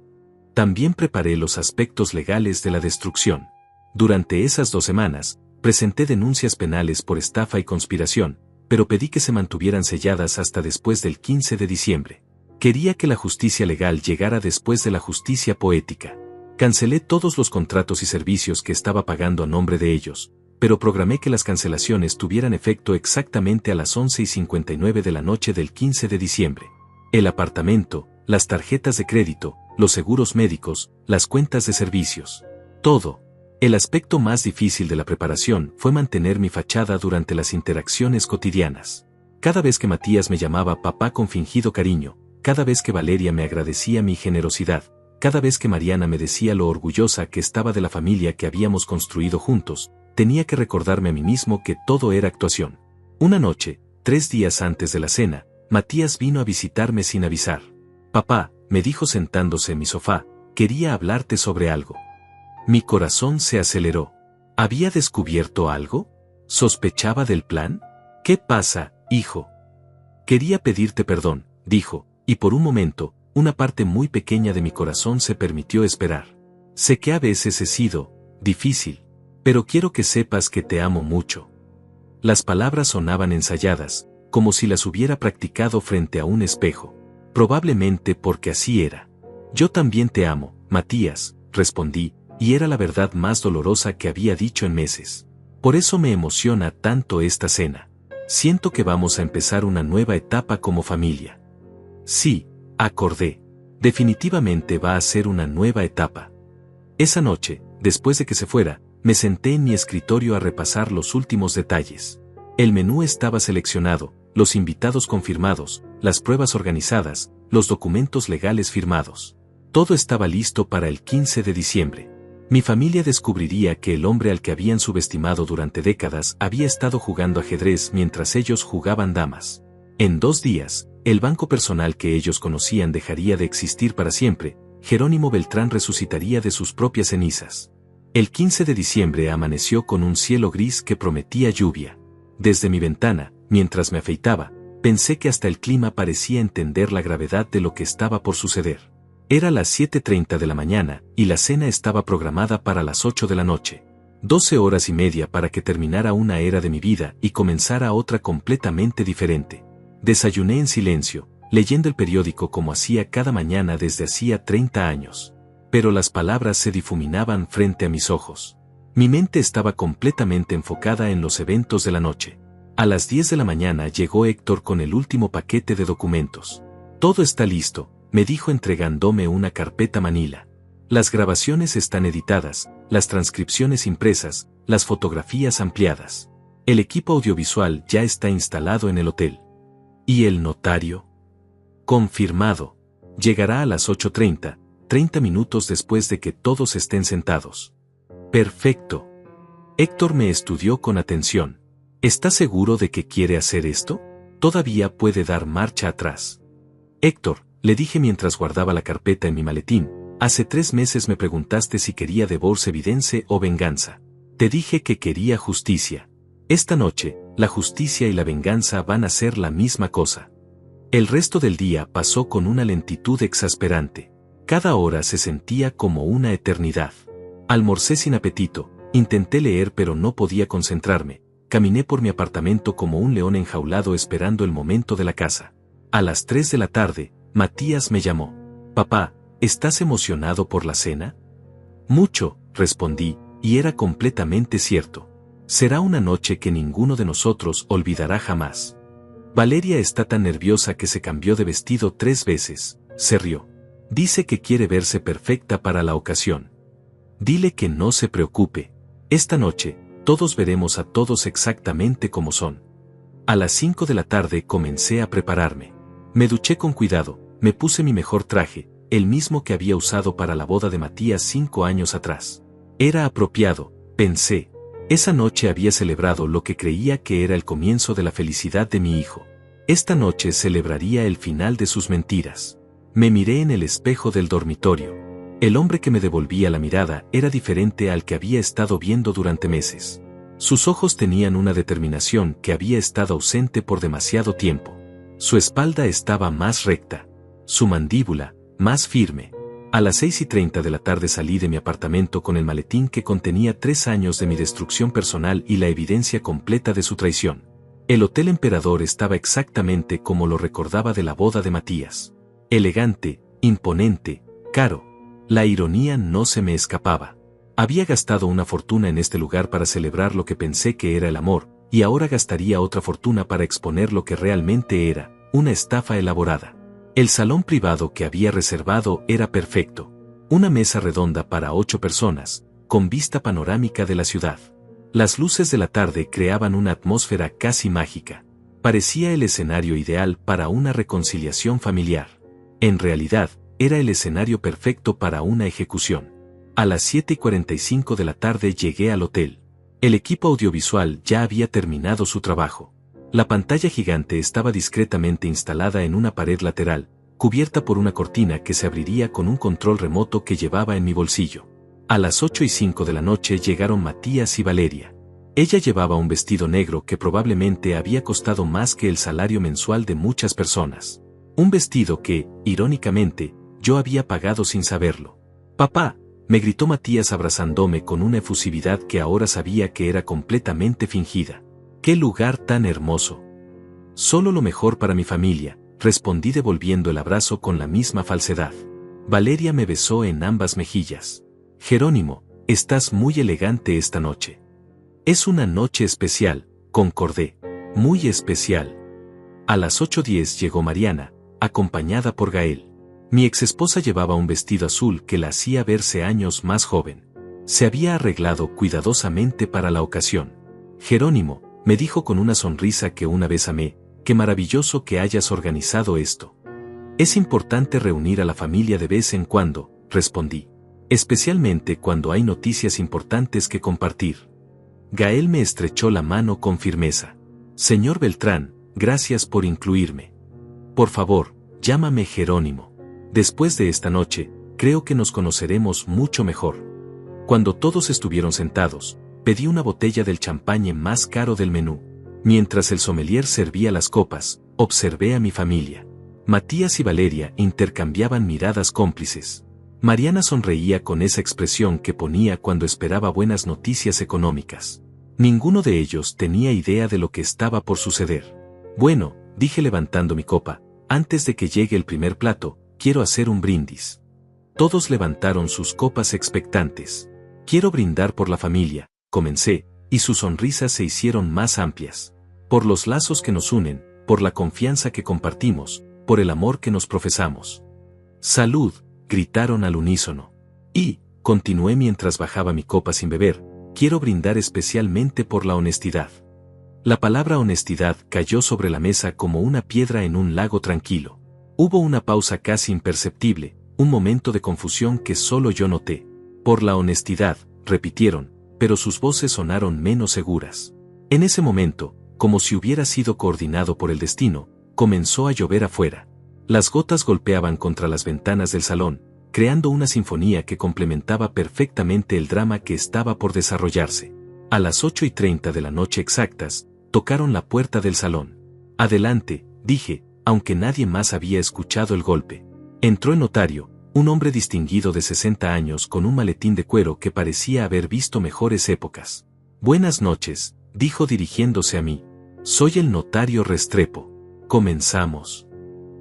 También preparé los aspectos legales de la destrucción. Durante esas 2 semanas, presenté denuncias penales por estafa y conspiración, pero pedí que se mantuvieran selladas hasta después del 15 de diciembre. Quería que la justicia legal llegara después de la justicia poética. Cancelé todos los contratos y servicios que estaba pagando a nombre de ellos, pero programé que las cancelaciones tuvieran efecto exactamente a las 11:59 de la noche del 15 de diciembre. El apartamento, las tarjetas de crédito, los seguros médicos, las cuentas de servicios. Todo. El aspecto más difícil de la preparación fue mantener mi fachada durante las interacciones cotidianas. Cada vez que Matías me llamaba papá con fingido cariño, cada vez que Valeria me agradecía mi generosidad, cada vez que Mariana me decía lo orgullosa que estaba de la familia que habíamos construido juntos, tenía que recordarme a mí mismo que todo era actuación. Una noche, 3 días antes de la cena, Matías vino a visitarme sin avisar. Papá, me dijo sentándose en mi sofá, quería hablarte sobre algo. Mi corazón se aceleró. ¿Había descubierto algo? ¿Sospechaba del plan? ¿Qué pasa, hijo? Quería pedirte perdón, dijo, y por un momento, una parte muy pequeña de mi corazón se permitió esperar. Sé que a veces he sido difícil, pero quiero que sepas que te amo mucho. Las palabras sonaban ensayadas, como si las hubiera practicado frente a un espejo. Probablemente porque así era. Yo también te amo, Matías, respondí, y era la verdad más dolorosa que había dicho en meses. Por eso me emociona tanto esta cena. Siento que vamos a empezar una nueva etapa como familia. Sí, acordé. Definitivamente va a ser una nueva etapa. Esa noche, después de que se fuera, me senté en mi escritorio a repasar los últimos detalles. El menú estaba seleccionado, los invitados confirmados, las pruebas organizadas, los documentos legales firmados. Todo estaba listo para el 15 de diciembre. Mi familia descubriría que el hombre al que habían subestimado durante décadas había estado jugando ajedrez mientras ellos jugaban damas. En 2 días, el banco personal que ellos conocían dejaría de existir para siempre, Jerónimo Beltrán resucitaría de sus propias cenizas. El 15 de diciembre amaneció con un cielo gris que prometía lluvia. Desde mi ventana, mientras me afeitaba, pensé que hasta el clima parecía entender la gravedad de lo que estaba por suceder. Era las 7:30 de la mañana, y la cena estaba programada para las 8 de la noche. 12 horas y media para que terminara una era de mi vida y comenzara otra completamente diferente. Desayuné en silencio, leyendo el periódico como hacía cada mañana desde hacía 30 años. Pero las palabras se difuminaban frente a mis ojos. Mi mente estaba completamente enfocada en los eventos de la noche. A las 10 de la mañana llegó Héctor con el último paquete de documentos. Todo está listo, me dijo entregándome una carpeta manila. Las grabaciones están editadas, las transcripciones impresas, las fotografías ampliadas. El equipo audiovisual ya está instalado en el hotel. ¿Y el notario? Confirmado. Llegará a las 8:30, 30 minutos después de que todos estén sentados. Perfecto. Héctor me estudió con atención. ¿Está seguro de que quiere hacer esto? Todavía puede dar marcha atrás. Héctor, le dije mientras guardaba la carpeta en mi maletín, hace 3 meses me preguntaste si quería divorcio evidence o venganza. Te dije que quería justicia. Esta noche, la justicia y la venganza van a ser la misma cosa. El resto del día pasó con una lentitud exasperante. Cada hora se sentía como una eternidad. Almorcé sin apetito, intenté leer pero no podía concentrarme, caminé por mi apartamento como un león enjaulado esperando el momento de la caza. A las 3 de la tarde, Matías me llamó. Papá, ¿estás emocionado por la cena? Mucho, respondí, y era completamente cierto. Será una noche que ninguno de nosotros olvidará jamás. Valeria está tan nerviosa que se cambió de vestido 3 veces, se rió. Dice que quiere verse perfecta para la ocasión. Dile que no se preocupe. Esta noche, todos veremos a todos exactamente como son. A las 5 de la tarde comencé a prepararme. Me duché con cuidado, me puse mi mejor traje, el mismo que había usado para la boda de Matías 5 años atrás. Era apropiado, pensé. Esa noche había celebrado lo que creía que era el comienzo de la felicidad de mi hijo. Esta noche celebraría el final de sus mentiras. Me miré en el espejo del dormitorio. El hombre que me devolvía la mirada era diferente al que había estado viendo durante meses. Sus ojos tenían una determinación que había estado ausente por demasiado tiempo. Su espalda estaba más recta. Su mandíbula, más firme. A las 6:30 de la tarde salí de mi apartamento con el maletín que contenía 3 años de mi destrucción personal y la evidencia completa de su traición. El Hotel Emperador estaba exactamente como lo recordaba de la boda de Matías. Elegante, imponente, caro. La ironía no se me escapaba. Había gastado una fortuna en este lugar para celebrar lo que pensé que era el amor, y ahora gastaría otra fortuna para exponer lo que realmente era, una estafa elaborada. El salón privado que había reservado era perfecto. Una mesa redonda para 8 personas, con vista panorámica de la ciudad. Las luces de la tarde creaban una atmósfera casi mágica. Parecía el escenario ideal para una reconciliación familiar. En realidad, era el escenario perfecto para una ejecución. A las 7:45 de la tarde llegué al hotel. El equipo audiovisual ya había terminado su trabajo. La pantalla gigante estaba discretamente instalada en una pared lateral, cubierta por una cortina que se abriría con un control remoto que llevaba en mi bolsillo. A las 8:05 de la noche llegaron Matías y Valeria. Ella llevaba un vestido negro que probablemente había costado más que el salario mensual de muchas personas. Un vestido que, irónicamente, yo había pagado sin saberlo. «Papá», me gritó Matías abrazándome con una efusividad que ahora sabía que era completamente fingida. ¡Qué lugar tan hermoso! Solo lo mejor para mi familia, respondí devolviendo el abrazo con la misma falsedad. Valeria me besó en ambas mejillas. Jerónimo, estás muy elegante esta noche. Es una noche especial, concordé. Muy especial. A las 8:10 llegó Mariana, acompañada por Gael. Mi exesposa llevaba un vestido azul que la hacía verse años más joven. Se había arreglado cuidadosamente para la ocasión. Jerónimo, me dijo con una sonrisa que una vez amé, qué maravilloso que hayas organizado esto. Es importante reunir a la familia de vez en cuando, respondí. Especialmente cuando hay noticias importantes que compartir. Gael me estrechó la mano con firmeza. Señor Beltrán, gracias por incluirme. Por favor, llámame Jerónimo. Después de esta noche, creo que nos conoceremos mucho mejor. Cuando todos estuvieron sentados, pedí una botella del champagne más caro del menú. Mientras el sommelier servía las copas, observé a mi familia. Matías y Valeria intercambiaban miradas cómplices. Mariana sonreía con esa expresión que ponía cuando esperaba buenas noticias económicas. Ninguno de ellos tenía idea de lo que estaba por suceder. Bueno, dije levantando mi copa, antes de que llegue el primer plato, quiero hacer un brindis. Todos levantaron sus copas expectantes. Quiero brindar por la familia, comencé, y sus sonrisas se hicieron más amplias. por los lazos que nos unen, por la confianza que compartimos, por el amor que nos profesamos. Salud, gritaron al unísono. Y, continué mientras bajaba mi copa sin beber, quiero brindar especialmente por la honestidad. La palabra honestidad cayó sobre la mesa como una piedra en un lago tranquilo. Hubo una pausa casi imperceptible, un momento de confusión que solo yo noté. Por la honestidad, repitieron, pero sus voces sonaron menos seguras. En ese momento, como si hubiera sido coordinado por el destino, comenzó a llover afuera. Las gotas golpeaban contra las ventanas del salón, creando una sinfonía que complementaba perfectamente el drama que estaba por desarrollarse. A las 8:30 de la noche exactas, tocaron la puerta del salón. Adelante, dije, aunque nadie más había escuchado el golpe. Entró el notario, un hombre distinguido de 60 años con un maletín de cuero que parecía haber visto mejores épocas. Buenas noches, dijo dirigiéndose a mí. Soy el notario Restrepo. Comenzamos.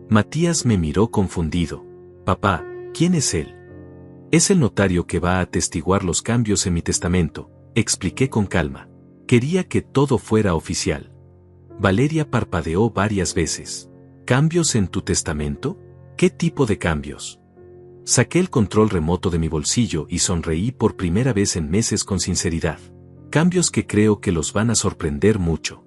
Matías me miró confundido. Papá, ¿quién es él? Es el notario que va a atestiguar los cambios en mi testamento, expliqué con calma. Quería que todo fuera oficial. Valeria parpadeó varias veces. ¿Cambios en tu testamento? ¿Qué tipo de cambios? Saqué el control remoto de mi bolsillo y sonreí por primera vez en meses con sinceridad. Cambios que creo que los van a sorprender mucho.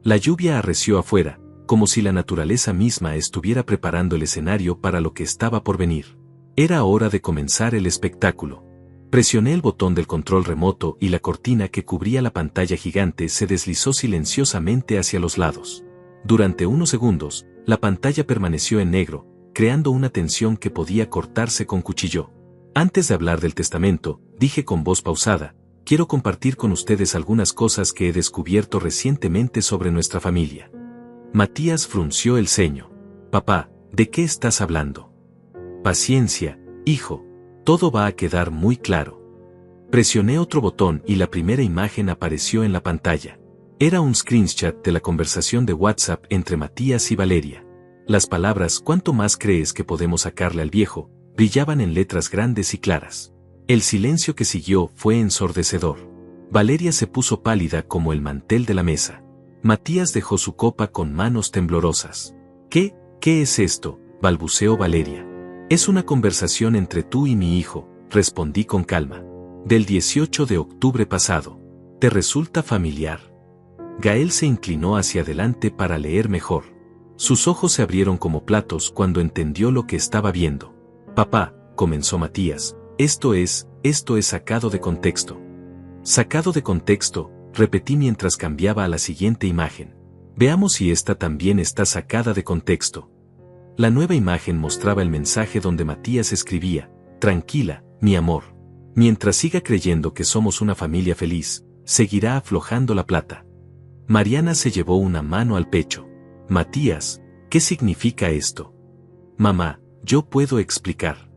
La lluvia arreció afuera, como si la naturaleza misma estuviera preparando el escenario para lo que estaba por venir. Era hora de comenzar el espectáculo. Presioné el botón del control remoto y la cortina que cubría la pantalla gigante se deslizó silenciosamente hacia los lados. Durante unos segundos, la pantalla permaneció en negro, creando una tensión que podía cortarse con cuchillo. Antes de hablar del testamento, dije con voz pausada, quiero compartir con ustedes algunas cosas que he descubierto recientemente sobre nuestra familia. Matías frunció el ceño. Papá, ¿de qué estás hablando? Paciencia, hijo. Todo va a quedar muy claro. Presioné otro botón y la primera imagen apareció en la pantalla. Era un screenshot de la conversación de WhatsApp entre Matías y Valeria. Las palabras «¿Cuánto más crees que podemos sacarle al viejo?» brillaban en letras grandes y claras. El silencio que siguió fue ensordecedor. Valeria se puso pálida como el mantel de la mesa. Matías dejó su copa con manos temblorosas. ¿Qué es esto?, balbuceó Valeria. Es una conversación entre tú y mi hijo, respondí con calma. Del 18 de octubre pasado. ¿Te resulta familiar? Gael se inclinó hacia adelante para leer mejor. Sus ojos se abrieron como platos cuando entendió lo que estaba viendo. Papá, comenzó Matías, esto es sacado de contexto. Sacado de contexto, repetí mientras cambiaba a la siguiente imagen. Veamos si esta también está sacada de contexto. La nueva imagen mostraba el mensaje donde Matías escribía, tranquila, mi amor. Mientras siga creyendo que somos una familia feliz, seguirá aflojando la plata. Mariana se llevó una mano al pecho. Matías, ¿qué significa esto? Mamá, yo puedo explicar.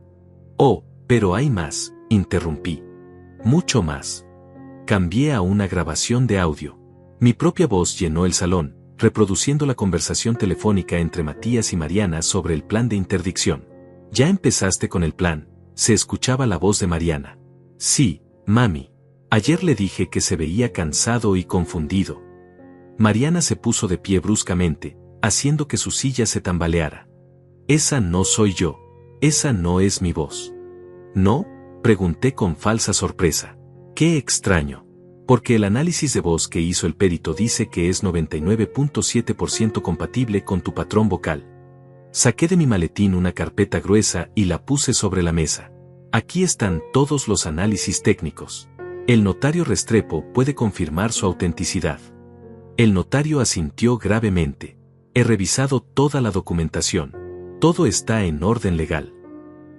Oh, pero hay más, interrumpí. Mucho más. Cambié a una grabación de audio. Mi propia voz llenó el salón, reproduciendo la conversación telefónica entre Matías y Mariana sobre el plan de interdicción. ¿Ya empezaste con el plan?, se escuchaba la voz de Mariana. Sí, mami. Ayer le dije que se veía cansado y confundido. Mariana se puso de pie bruscamente, haciendo que su silla se tambaleara. Esa no soy yo. Esa no es mi voz. ¿No?, pregunté con falsa sorpresa. Qué extraño. Porque el análisis de voz que hizo el perito dice que es 99.7% compatible con tu patrón vocal. Saqué de mi maletín una carpeta gruesa y la puse sobre la mesa. Aquí están todos los análisis técnicos. El notario Restrepo puede confirmar su autenticidad. El notario asintió gravemente. He revisado toda la documentación. Todo está en orden legal.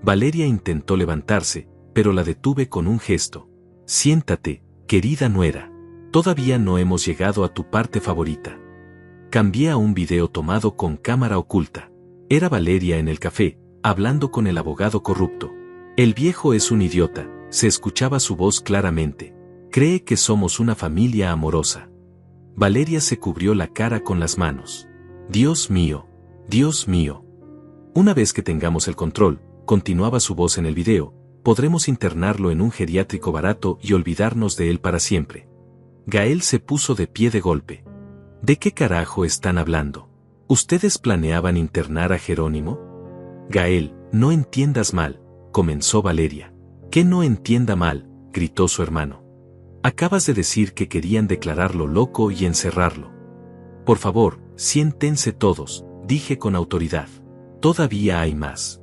Valeria intentó levantarse, pero la detuve con un gesto. Siéntate, querida nuera. Todavía no hemos llegado a tu parte favorita. Cambié a un video tomado con cámara oculta. Era Valeria en el café, hablando con el abogado corrupto. El viejo es un idiota, se escuchaba su voz claramente. Cree que somos una familia amorosa. Valeria se cubrió la cara con las manos. Dios mío, Dios mío. Una vez que tengamos el control, continuaba su voz en el video, podremos internarlo en un geriátrico barato y olvidarnos de él para siempre. Gael se puso de pie de golpe. ¿De qué carajo están hablando? ¿Ustedes planeaban internar a Jerónimo? Gael, no entiendas mal, comenzó Valeria. ¿Qué no entienda mal?, gritó su hermano. Acabas de decir que querían declararlo loco y encerrarlo. Por favor, siéntense todos, dije con autoridad. Todavía hay más.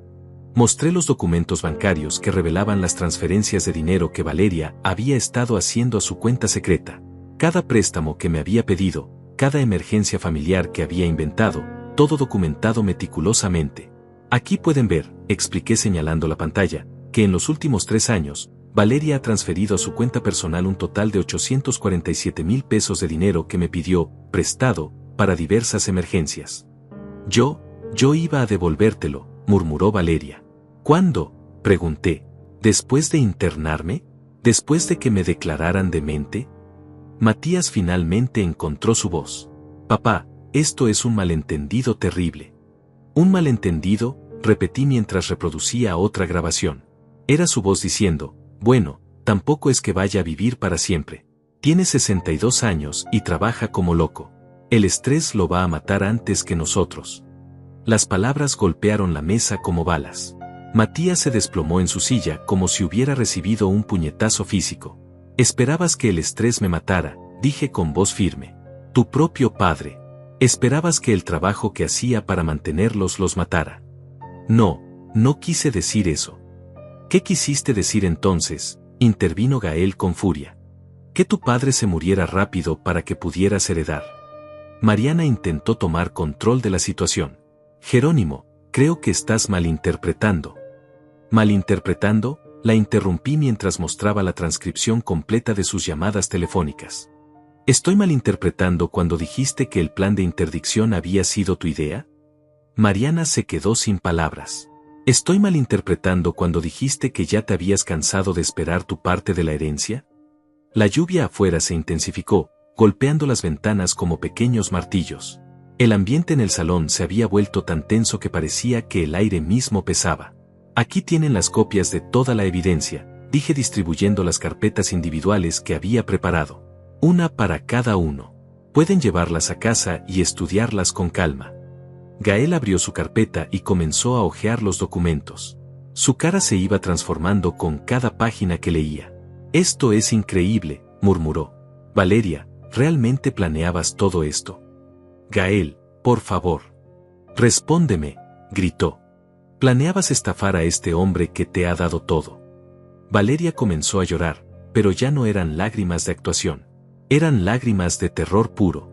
Mostré los documentos bancarios que revelaban las transferencias de dinero que Valeria había estado haciendo a su cuenta secreta. Cada préstamo que me había pedido, cada emergencia familiar que había inventado, todo documentado meticulosamente. Aquí pueden ver, expliqué señalando la pantalla, que en los últimos 3 años, Valeria ha transferido a su cuenta personal un total de 847,000 pesos de dinero que me pidió, prestado, para diversas emergencias. Yo iba a devolvértelo, murmuró Valeria. ¿Cuándo?, pregunté. ¿Después de internarme? ¿Después de que me declararan demente? Matías finalmente encontró su voz. Papá, esto es un malentendido terrible. Un malentendido, repetí mientras reproducía otra grabación. Era su voz diciendo, bueno, tampoco es que vaya a vivir para siempre. Tiene 62 años y trabaja como loco. El estrés lo va a matar antes que nosotros. Las palabras golpearon la mesa como balas. Matías se desplomó en su silla como si hubiera recibido un puñetazo físico. Esperabas que el estrés me matara, dije con voz firme. Tu propio padre. Esperabas que el trabajo que hacía para mantenerlos los matara. No quise decir eso. ¿Qué quisiste decir entonces?, intervino Gael con furia. Que tu padre se muriera rápido para que pudieras heredar. Mariana intentó tomar control de la situación. Jerónimo, creo que estás malinterpretando. ¿Malinterpretando?, la interrumpí mientras mostraba la transcripción completa de sus llamadas telefónicas. ¿Estoy malinterpretando cuando dijiste que el plan de interdicción había sido tu idea? Mariana se quedó sin palabras. ¿Estoy malinterpretando cuando dijiste que ya te habías cansado de esperar tu parte de la herencia? La lluvia afuera se intensificó, golpeando las ventanas como pequeños martillos. El ambiente en el salón se había vuelto tan tenso que parecía que el aire mismo pesaba. Aquí tienen las copias de toda la evidencia, dije distribuyendo las carpetas individuales que había preparado. Una para cada uno. Pueden llevarlas a casa y estudiarlas con calma. Gael abrió su carpeta y comenzó a hojear los documentos. Su cara se iba transformando con cada página que leía. Esto es increíble, murmuró. Valeria, ¿realmente planeabas todo esto? Gael, por favor. Respóndeme, gritó. Planeabas estafar a este hombre que te ha dado todo. Valeria comenzó a llorar, pero ya no eran lágrimas de actuación. Eran lágrimas de terror puro.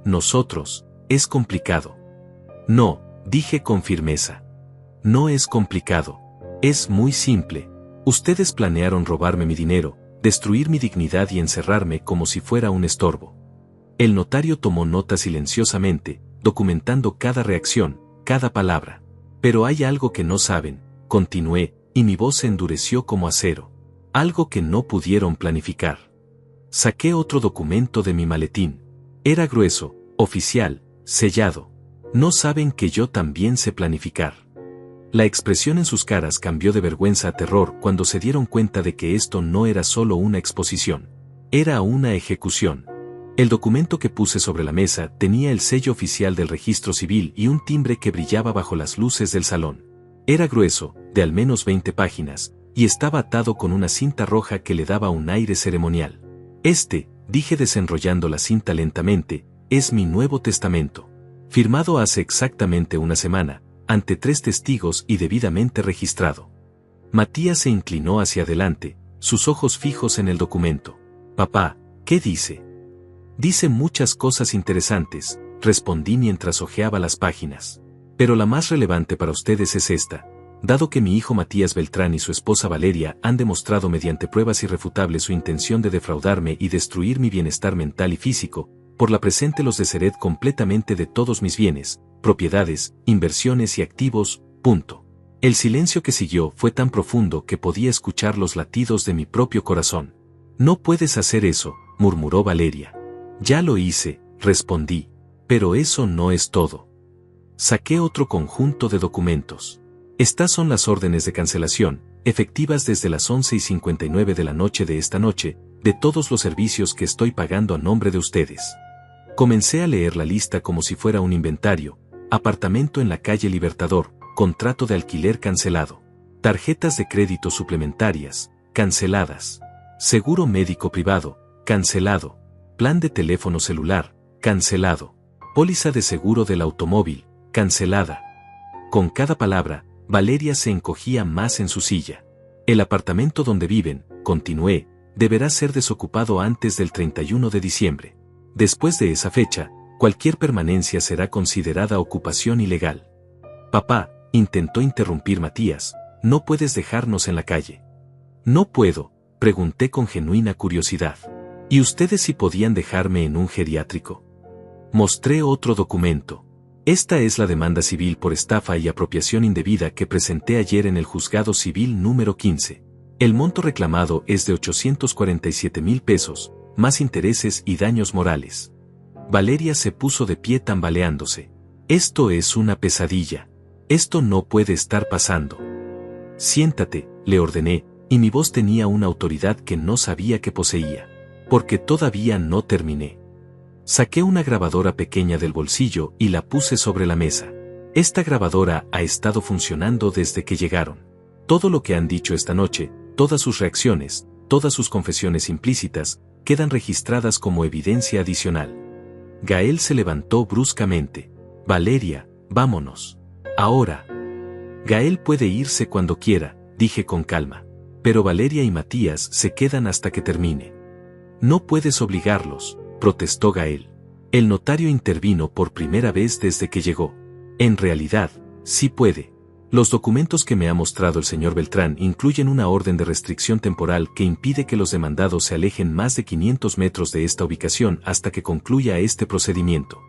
Nosotros, es complicado. No, dije con firmeza. No es complicado. Es muy simple. Ustedes planearon robarme mi dinero, destruir mi dignidad y encerrarme como si fuera un estorbo. El notario tomó nota silenciosamente, documentando cada reacción, cada palabra. Pero hay algo que no saben, continué, y mi voz se endureció como acero. Algo que no pudieron planificar. Saqué otro documento de mi maletín. Era grueso, oficial, sellado. No saben que yo también sé planificar. La expresión en sus caras cambió de vergüenza a terror cuando se dieron cuenta de que esto no era solo una exposición. Era una ejecución. El documento que puse sobre la mesa tenía el sello oficial del registro civil y un timbre que brillaba bajo las luces del salón. Era grueso, de al menos 20 páginas, y estaba atado con una cinta roja que le daba un aire ceremonial. Dije desenrollando la cinta lentamente, es mi Nuevo Testamento. Firmado hace exactamente una semana, ante 3 testigos y debidamente registrado. Matías se inclinó hacia adelante, sus ojos fijos en el documento. Papá, ¿qué dice? Dice muchas cosas interesantes, respondí mientras hojeaba las páginas. Pero la más relevante para ustedes es esta. Dado que mi hijo Matías Beltrán y su esposa Valeria han demostrado mediante pruebas irrefutables su intención de defraudarme y destruir mi bienestar mental y físico, por la presente los deshered completamente de todos mis bienes, propiedades, inversiones y activos, punto. El silencio que siguió fue tan profundo que podía escuchar los latidos de mi propio corazón. No puedes hacer eso, murmuró Valeria. Ya lo hice, respondí. Pero eso no es todo. Saqué otro conjunto de documentos. Estas son las órdenes de cancelación, efectivas desde las 11:59 de la noche de esta noche, de todos los servicios que estoy pagando a nombre de ustedes. Comencé a leer la lista como si fuera un inventario. Apartamento en la calle Libertador, contrato de alquiler cancelado. Tarjetas de crédito suplementarias, canceladas. Seguro médico privado, cancelado. Plan de teléfono celular, cancelado. Póliza de seguro del automóvil, cancelada. Con cada palabra, Valeria se encogía más en su silla. El apartamento donde viven, continué, deberá ser desocupado antes del 31 de diciembre. Después de esa fecha, cualquier permanencia será considerada ocupación ilegal. Papá, intentó interrumpir Matías, no puedes dejarnos en la calle. No puedo, pregunté con genuina curiosidad. ¿Y ustedes si podían dejarme en un geriátrico? Mostré otro documento. Esta es la demanda civil por estafa y apropiación indebida que presenté ayer en el juzgado civil número 15. El monto reclamado es de 847,000 pesos, más intereses y daños morales. Valeria se puso de pie tambaleándose. Esto es una pesadilla. Esto no puede estar pasando. Siéntate, le ordené, y mi voz tenía una autoridad que no sabía que poseía. Porque todavía no terminé. Saqué una grabadora pequeña del bolsillo y la puse sobre la mesa. Esta grabadora ha estado funcionando desde que llegaron. Todo lo que han dicho esta noche, todas sus reacciones, todas sus confesiones implícitas, quedan registradas como evidencia adicional. Gael se levantó bruscamente. Valeria, vámonos. Ahora. Gael puede irse cuando quiera, dije con calma. Pero Valeria y Matías se quedan hasta que termine. No puedes obligarlos, protestó Gael. El notario intervino por primera vez desde que llegó. En realidad, sí puede. Los documentos que me ha mostrado el señor Beltrán incluyen una orden de restricción temporal que impide que los demandados se alejen más de 500 metros de esta ubicación hasta que concluya este procedimiento.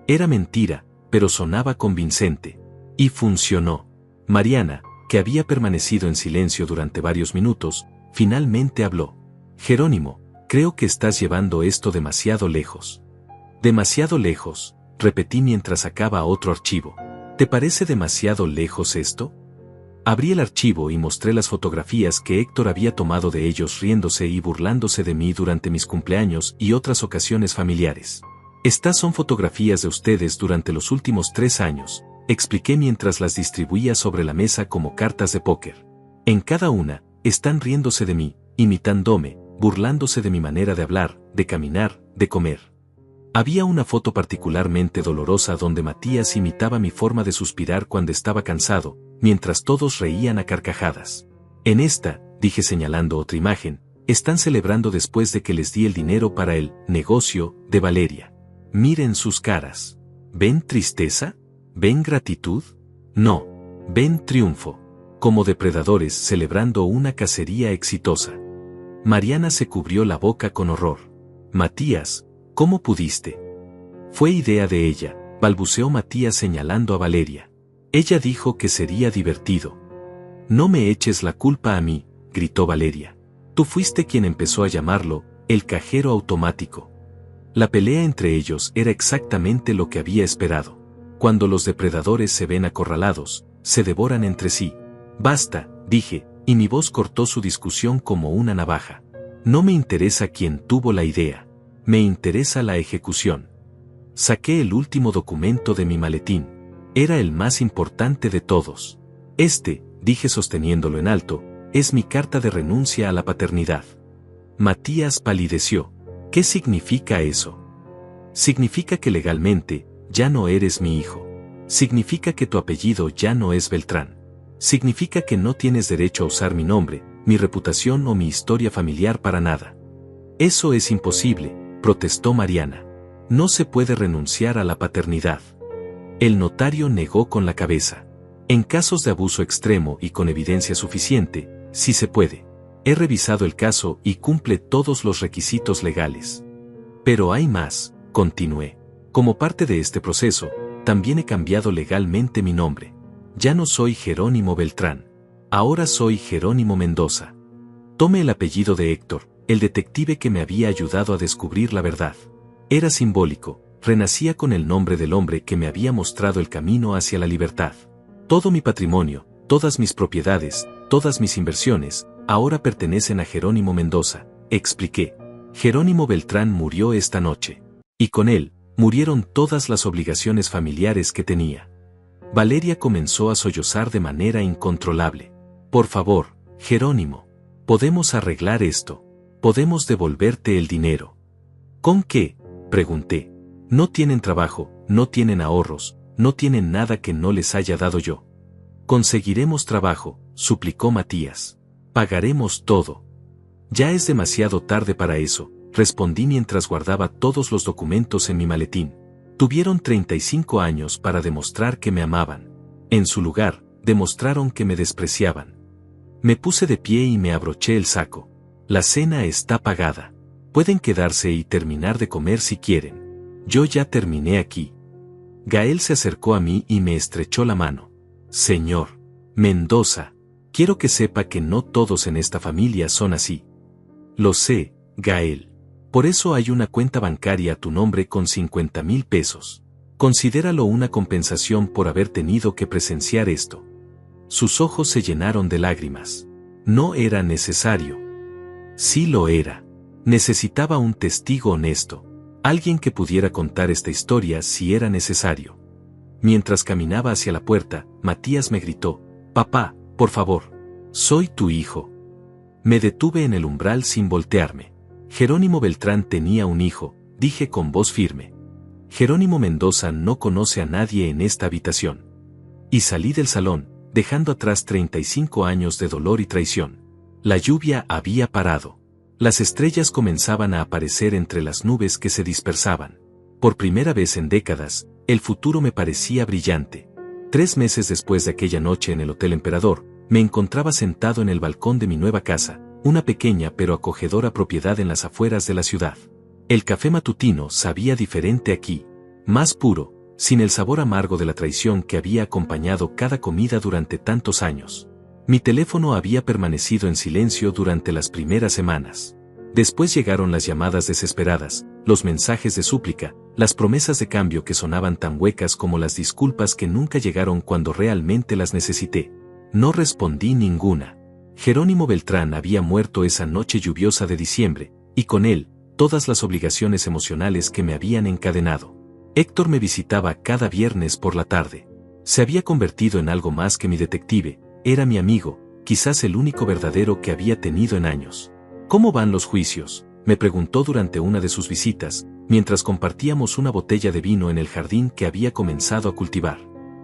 Era mentira, pero sonaba convincente. Y funcionó. Mariana, que había permanecido en silencio durante varios minutos, finalmente habló. Jerónimo, creo que estás llevando esto demasiado lejos. Demasiado lejos, repetí mientras sacaba otro archivo. ¿Te parece demasiado lejos esto? Abrí el archivo y mostré las fotografías que Héctor había tomado de ellos riéndose y burlándose de mí durante mis cumpleaños y otras ocasiones familiares. Estas son fotografías de ustedes durante los últimos 3 años, expliqué mientras las distribuía sobre la mesa como cartas de póker. En cada una, están riéndose de mí, imitándome, burlándose de mi manera de hablar, de caminar, de comer. Había una foto particularmente dolorosa donde Matías imitaba mi forma de suspirar cuando estaba cansado, mientras todos reían a carcajadas. En esta, dije señalando otra imagen, están celebrando después de que les di el dinero para el negocio de Valeria. Miren sus caras. ¿Ven tristeza? ¿Ven gratitud? No. Ven triunfo. Como depredadores celebrando una cacería exitosa. Mariana se cubrió la boca con horror. Matías, ¿cómo pudiste? Fue idea de ella, balbuceó Matías señalando a Valeria. Ella dijo que sería divertido. No me eches la culpa a mí, gritó Valeria. Tú fuiste quien empezó a llamarlo, el cajero automático. La pelea entre ellos era exactamente lo que había esperado. Cuando los depredadores se ven acorralados, se devoran entre sí. Basta, dije, y mi voz cortó su discusión como una navaja. No me interesa quién tuvo la idea. Me interesa la ejecución. Saqué el último documento de mi maletín. Era el más importante de todos. Dije sosteniéndolo en alto, es mi carta de renuncia a la paternidad. Matías palideció. ¿Qué significa eso? Significa que legalmente, ya no eres mi hijo. Significa que tu apellido ya no es Beltrán. Significa que no tienes derecho a usar mi nombre, mi reputación o mi historia familiar para nada. Eso es imposible, protestó Mariana. No se puede renunciar a la paternidad. El notario negó con la cabeza. En casos de abuso extremo y con evidencia suficiente, sí se puede. He revisado el caso y cumple todos los requisitos legales. Pero hay más, continué. Como parte de este proceso, también he cambiado legalmente mi nombre. Ya no soy Jerónimo Beltrán. Ahora soy Jerónimo Mendoza. Tome el apellido de Héctor, el detective que me había ayudado a descubrir la verdad. Era simbólico, renacía con el nombre del hombre que me había mostrado el camino hacia la libertad. Todo mi patrimonio, todas mis propiedades, todas mis inversiones, ahora pertenecen a Jerónimo Mendoza, expliqué. Jerónimo Beltrán murió esta noche. Y con él, murieron todas las obligaciones familiares que tenía. Valeria comenzó a sollozar de manera incontrolable. Por favor, Jerónimo, podemos arreglar esto. Podemos devolverte el dinero. ¿Con qué?, pregunté. No tienen trabajo, no tienen ahorros, no tienen nada que no les haya dado yo. Conseguiremos trabajo, suplicó Matías. Pagaremos todo. Ya es demasiado tarde para eso, respondí mientras guardaba todos los documentos en mi maletín. Tuvieron 35 años para demostrar que me amaban. En su lugar, demostraron que me despreciaban. Me puse de pie y me abroché el saco. La cena está pagada. Pueden quedarse y terminar de comer si quieren. Yo ya terminé aquí. Gael se acercó a mí y me estrechó la mano. Señor Mendoza, quiero que sepa que no todos en esta familia son así. Lo sé, Gael. Por eso hay una cuenta bancaria a tu nombre con 50,000 pesos. Considéralo una compensación por haber tenido que presenciar esto. Sus ojos se llenaron de lágrimas. No era necesario. Sí lo era. Necesitaba un testigo honesto. Alguien que pudiera contar esta historia si era necesario. Mientras caminaba hacia la puerta, Matías me gritó: «Papá, por favor. Soy tu hijo». Me detuve en el umbral sin voltearme. Jerónimo Beltrán tenía un hijo, dije con voz firme. Jerónimo Mendoza no conoce a nadie en esta habitación. Y salí del salón, dejando atrás 35 años de dolor y traición. La lluvia había parado. Las estrellas comenzaban a aparecer entre las nubes que se dispersaban. Por primera vez en décadas, el futuro me parecía brillante. 3 meses después de aquella noche en el Hotel Emperador, me encontraba sentado en el balcón de mi nueva casa, una pequeña pero acogedora propiedad en las afueras de la ciudad. El café matutino sabía diferente aquí, más puro, sin el sabor amargo de la traición que había acompañado cada comida durante tantos años. Mi teléfono había permanecido en silencio durante las primeras semanas. Después llegaron las llamadas desesperadas, los mensajes de súplica, las promesas de cambio que sonaban tan huecas como las disculpas que nunca llegaron cuando realmente las necesité. No respondí ninguna. Jerónimo Beltrán había muerto esa noche lluviosa de diciembre, y con él, todas las obligaciones emocionales que me habían encadenado. Héctor me visitaba cada viernes por la tarde. Se había convertido en algo más que mi detective. Era mi amigo, quizás el único verdadero que había tenido en años. ¿Cómo van los juicios?, me preguntó durante una de sus visitas, mientras compartíamos una botella de vino en el jardín que había comenzado a cultivar.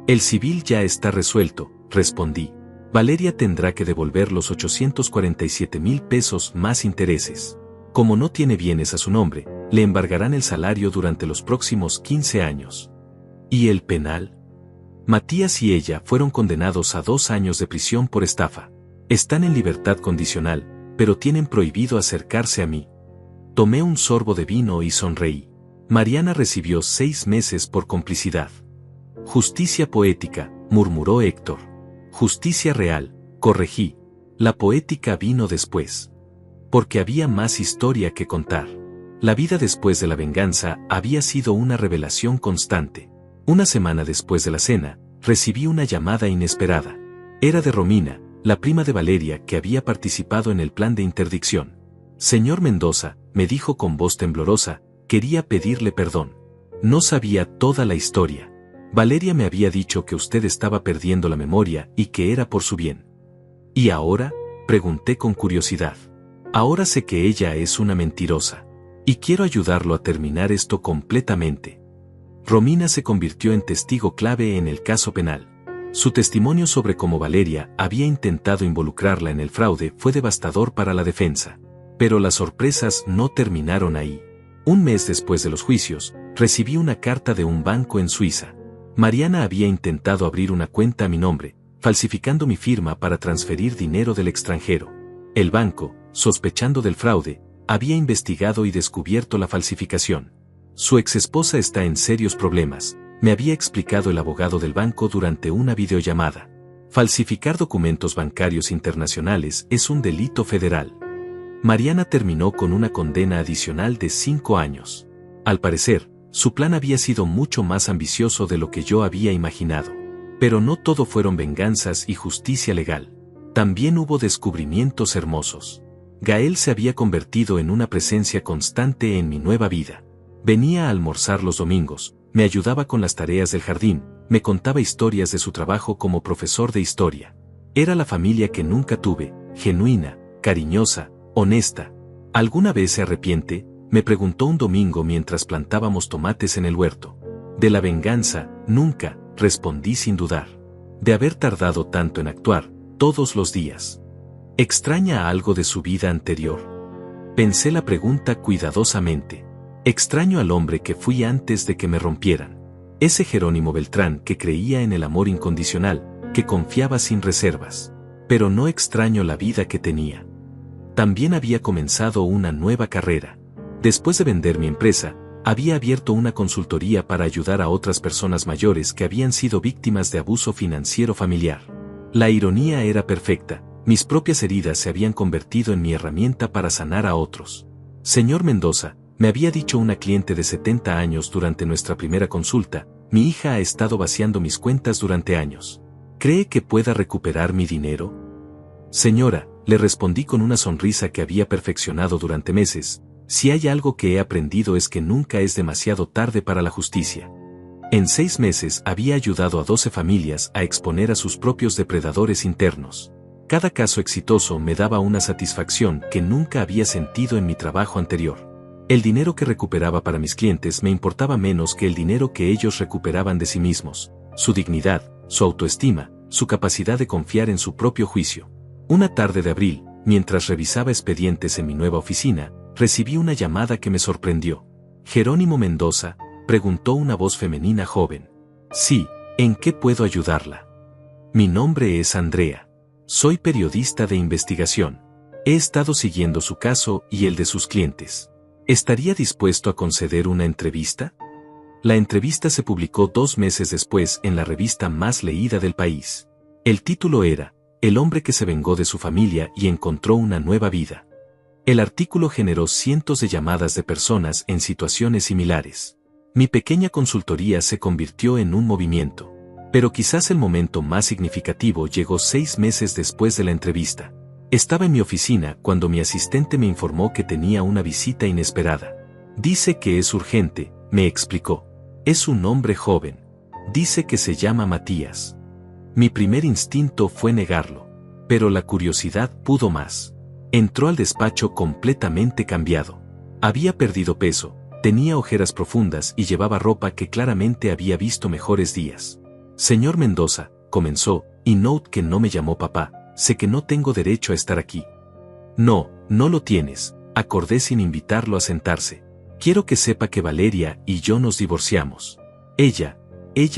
El civil ya está resuelto, respondí. Valeria tendrá que devolver los 847,000 pesos más intereses. Como no tiene bienes a su nombre, le embargarán el salario durante los próximos 15 años. ¿Y el penal? Matías y ella fueron condenados a 2 años de prisión por estafa. Están en libertad condicional, pero tienen prohibido acercarse a mí. Tomé un sorbo de vino y sonreí. Mariana recibió 6 meses por complicidad. Justicia poética, murmuró Héctor. Justicia real, corregí. La poética vino después. Porque había más historia que contar. La vida después de la venganza había sido una revelación constante. Una semana después de la cena, recibí una llamada inesperada. Era de Romina, la prima de Valeria que había participado en el plan de interdicción. Señor Mendoza, me dijo con voz temblorosa, quería pedirle perdón. No sabía toda la historia. Valeria me había dicho que usted estaba perdiendo la memoria y que era por su bien. ¿Y ahora?, pregunté con curiosidad. Ahora sé que ella es una mentirosa. Y quiero ayudarlo a terminar esto completamente. Romina se convirtió en testigo clave en el caso penal. Su testimonio sobre cómo Valeria había intentado involucrarla en el fraude fue devastador para la defensa. Pero las sorpresas no terminaron ahí. Un mes después de los juicios, recibí una carta de un banco en Suiza. Mariana había intentado abrir una cuenta a mi nombre, falsificando mi firma para transferir dinero del extranjero. El banco, sospechando del fraude, había investigado y descubierto la falsificación. Su exesposa está en serios problemas, me había explicado el abogado del banco durante una videollamada. Falsificar documentos bancarios internacionales es un delito federal. Mariana terminó con una condena adicional de 5 años. Al parecer, su plan había sido mucho más ambicioso de lo que yo había imaginado. Pero no todo fueron venganzas y justicia legal. También hubo descubrimientos hermosos. Gael se había convertido en una presencia constante en mi nueva vida. Venía a almorzar los domingos, me ayudaba con las tareas del jardín, me contaba historias de su trabajo como profesor de historia. Era la familia que nunca tuve, genuina, cariñosa, honesta. ¿Alguna vez se arrepiente?, me preguntó un domingo mientras plantábamos tomates en el huerto. De la venganza, nunca, respondí sin dudar. De haber tardado tanto en actuar, todos los días. ¿Extraña algo de su vida anterior? Pensé la pregunta cuidadosamente. Extraño al hombre que fui antes de que me rompieran. Ese Jerónimo Beltrán que creía en el amor incondicional, que confiaba sin reservas. Pero no extraño la vida que tenía. También había comenzado una nueva carrera. Después de vender mi empresa, había abierto una consultoría para ayudar a otras personas mayores que habían sido víctimas de abuso financiero familiar. La ironía era perfecta, mis propias heridas se habían convertido en mi herramienta para sanar a otros. Señor Mendoza, me había dicho una cliente de 70 años durante nuestra primera consulta, mi hija ha estado vaciando mis cuentas durante años. ¿Cree que pueda recuperar mi dinero? Señora, le respondí con una sonrisa que había perfeccionado durante meses, si hay algo que he aprendido es que nunca es demasiado tarde para la justicia. En 6 meses había ayudado a 12 familias a exponer a sus propios depredadores internos. Cada caso exitoso me daba una satisfacción que nunca había sentido en mi trabajo anterior. El dinero que recuperaba para mis clientes me importaba menos que el dinero que ellos recuperaban de sí mismos, su dignidad, su autoestima, su capacidad de confiar en su propio juicio. Una tarde de abril, mientras revisaba expedientes en mi nueva oficina, recibí una llamada que me sorprendió. «¿Jerónimo Mendoza?», preguntó una voz femenina joven. «Sí, ¿en qué puedo ayudarla?». «Mi nombre es Andrea. Soy periodista de investigación. He estado siguiendo su caso y el de sus clientes. ¿Estaría dispuesto a conceder una entrevista?». La entrevista se publicó 2 meses después en la revista más leída del país. El título era «El hombre que se vengó de su familia y encontró una nueva vida». El artículo generó cientos de llamadas de personas en situaciones similares. Mi pequeña consultoría se convirtió en un movimiento. Pero quizás el momento más significativo llegó 6 meses después de la entrevista. Estaba en mi oficina cuando mi asistente me informó que tenía una visita inesperada. «Dice que es urgente», me explicó. «Es un hombre joven. Dice que se llama Matías». Mi primer instinto fue negarlo. Pero la curiosidad pudo más. Entró al despacho completamente cambiado. Había perdido peso, tenía ojeras profundas y llevaba ropa que claramente había visto mejores días. «Señor Mendoza», comenzó, «y note que no me llamó papá, sé que no tengo derecho a estar aquí». «No, no lo tienes», acordé sin invitarlo a sentarse. «Quiero que sepa que Valeria y yo nos divorciamos. Ella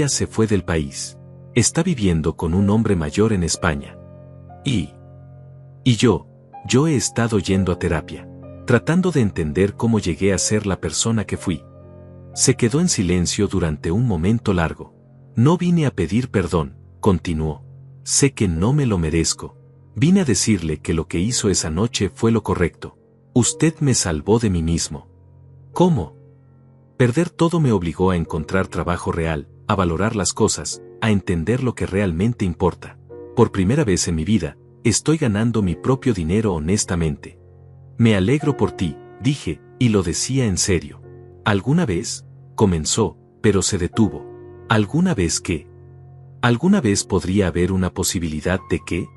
se fue del país. Está viviendo con un hombre mayor en España. Y yo he estado yendo a terapia, tratando de entender cómo llegué a ser la persona que fui». Se quedó en silencio durante un momento largo. «No vine a pedir perdón», continuó. «Sé que no me lo merezco. Vine a decirle que lo que hizo esa noche fue lo correcto. Usted me salvó de mí mismo». «¿Cómo?». «Perder todo me obligó a encontrar trabajo real, a valorar las cosas, a entender lo que realmente importa. Por primera vez en mi vida, estoy ganando mi propio dinero honestamente». «Me alegro por ti», dije, y lo decía en serio. «¿Alguna vez?», comenzó, pero se detuvo. «¿Alguna vez qué?». «¿Alguna vez podría haber una posibilidad de qué?».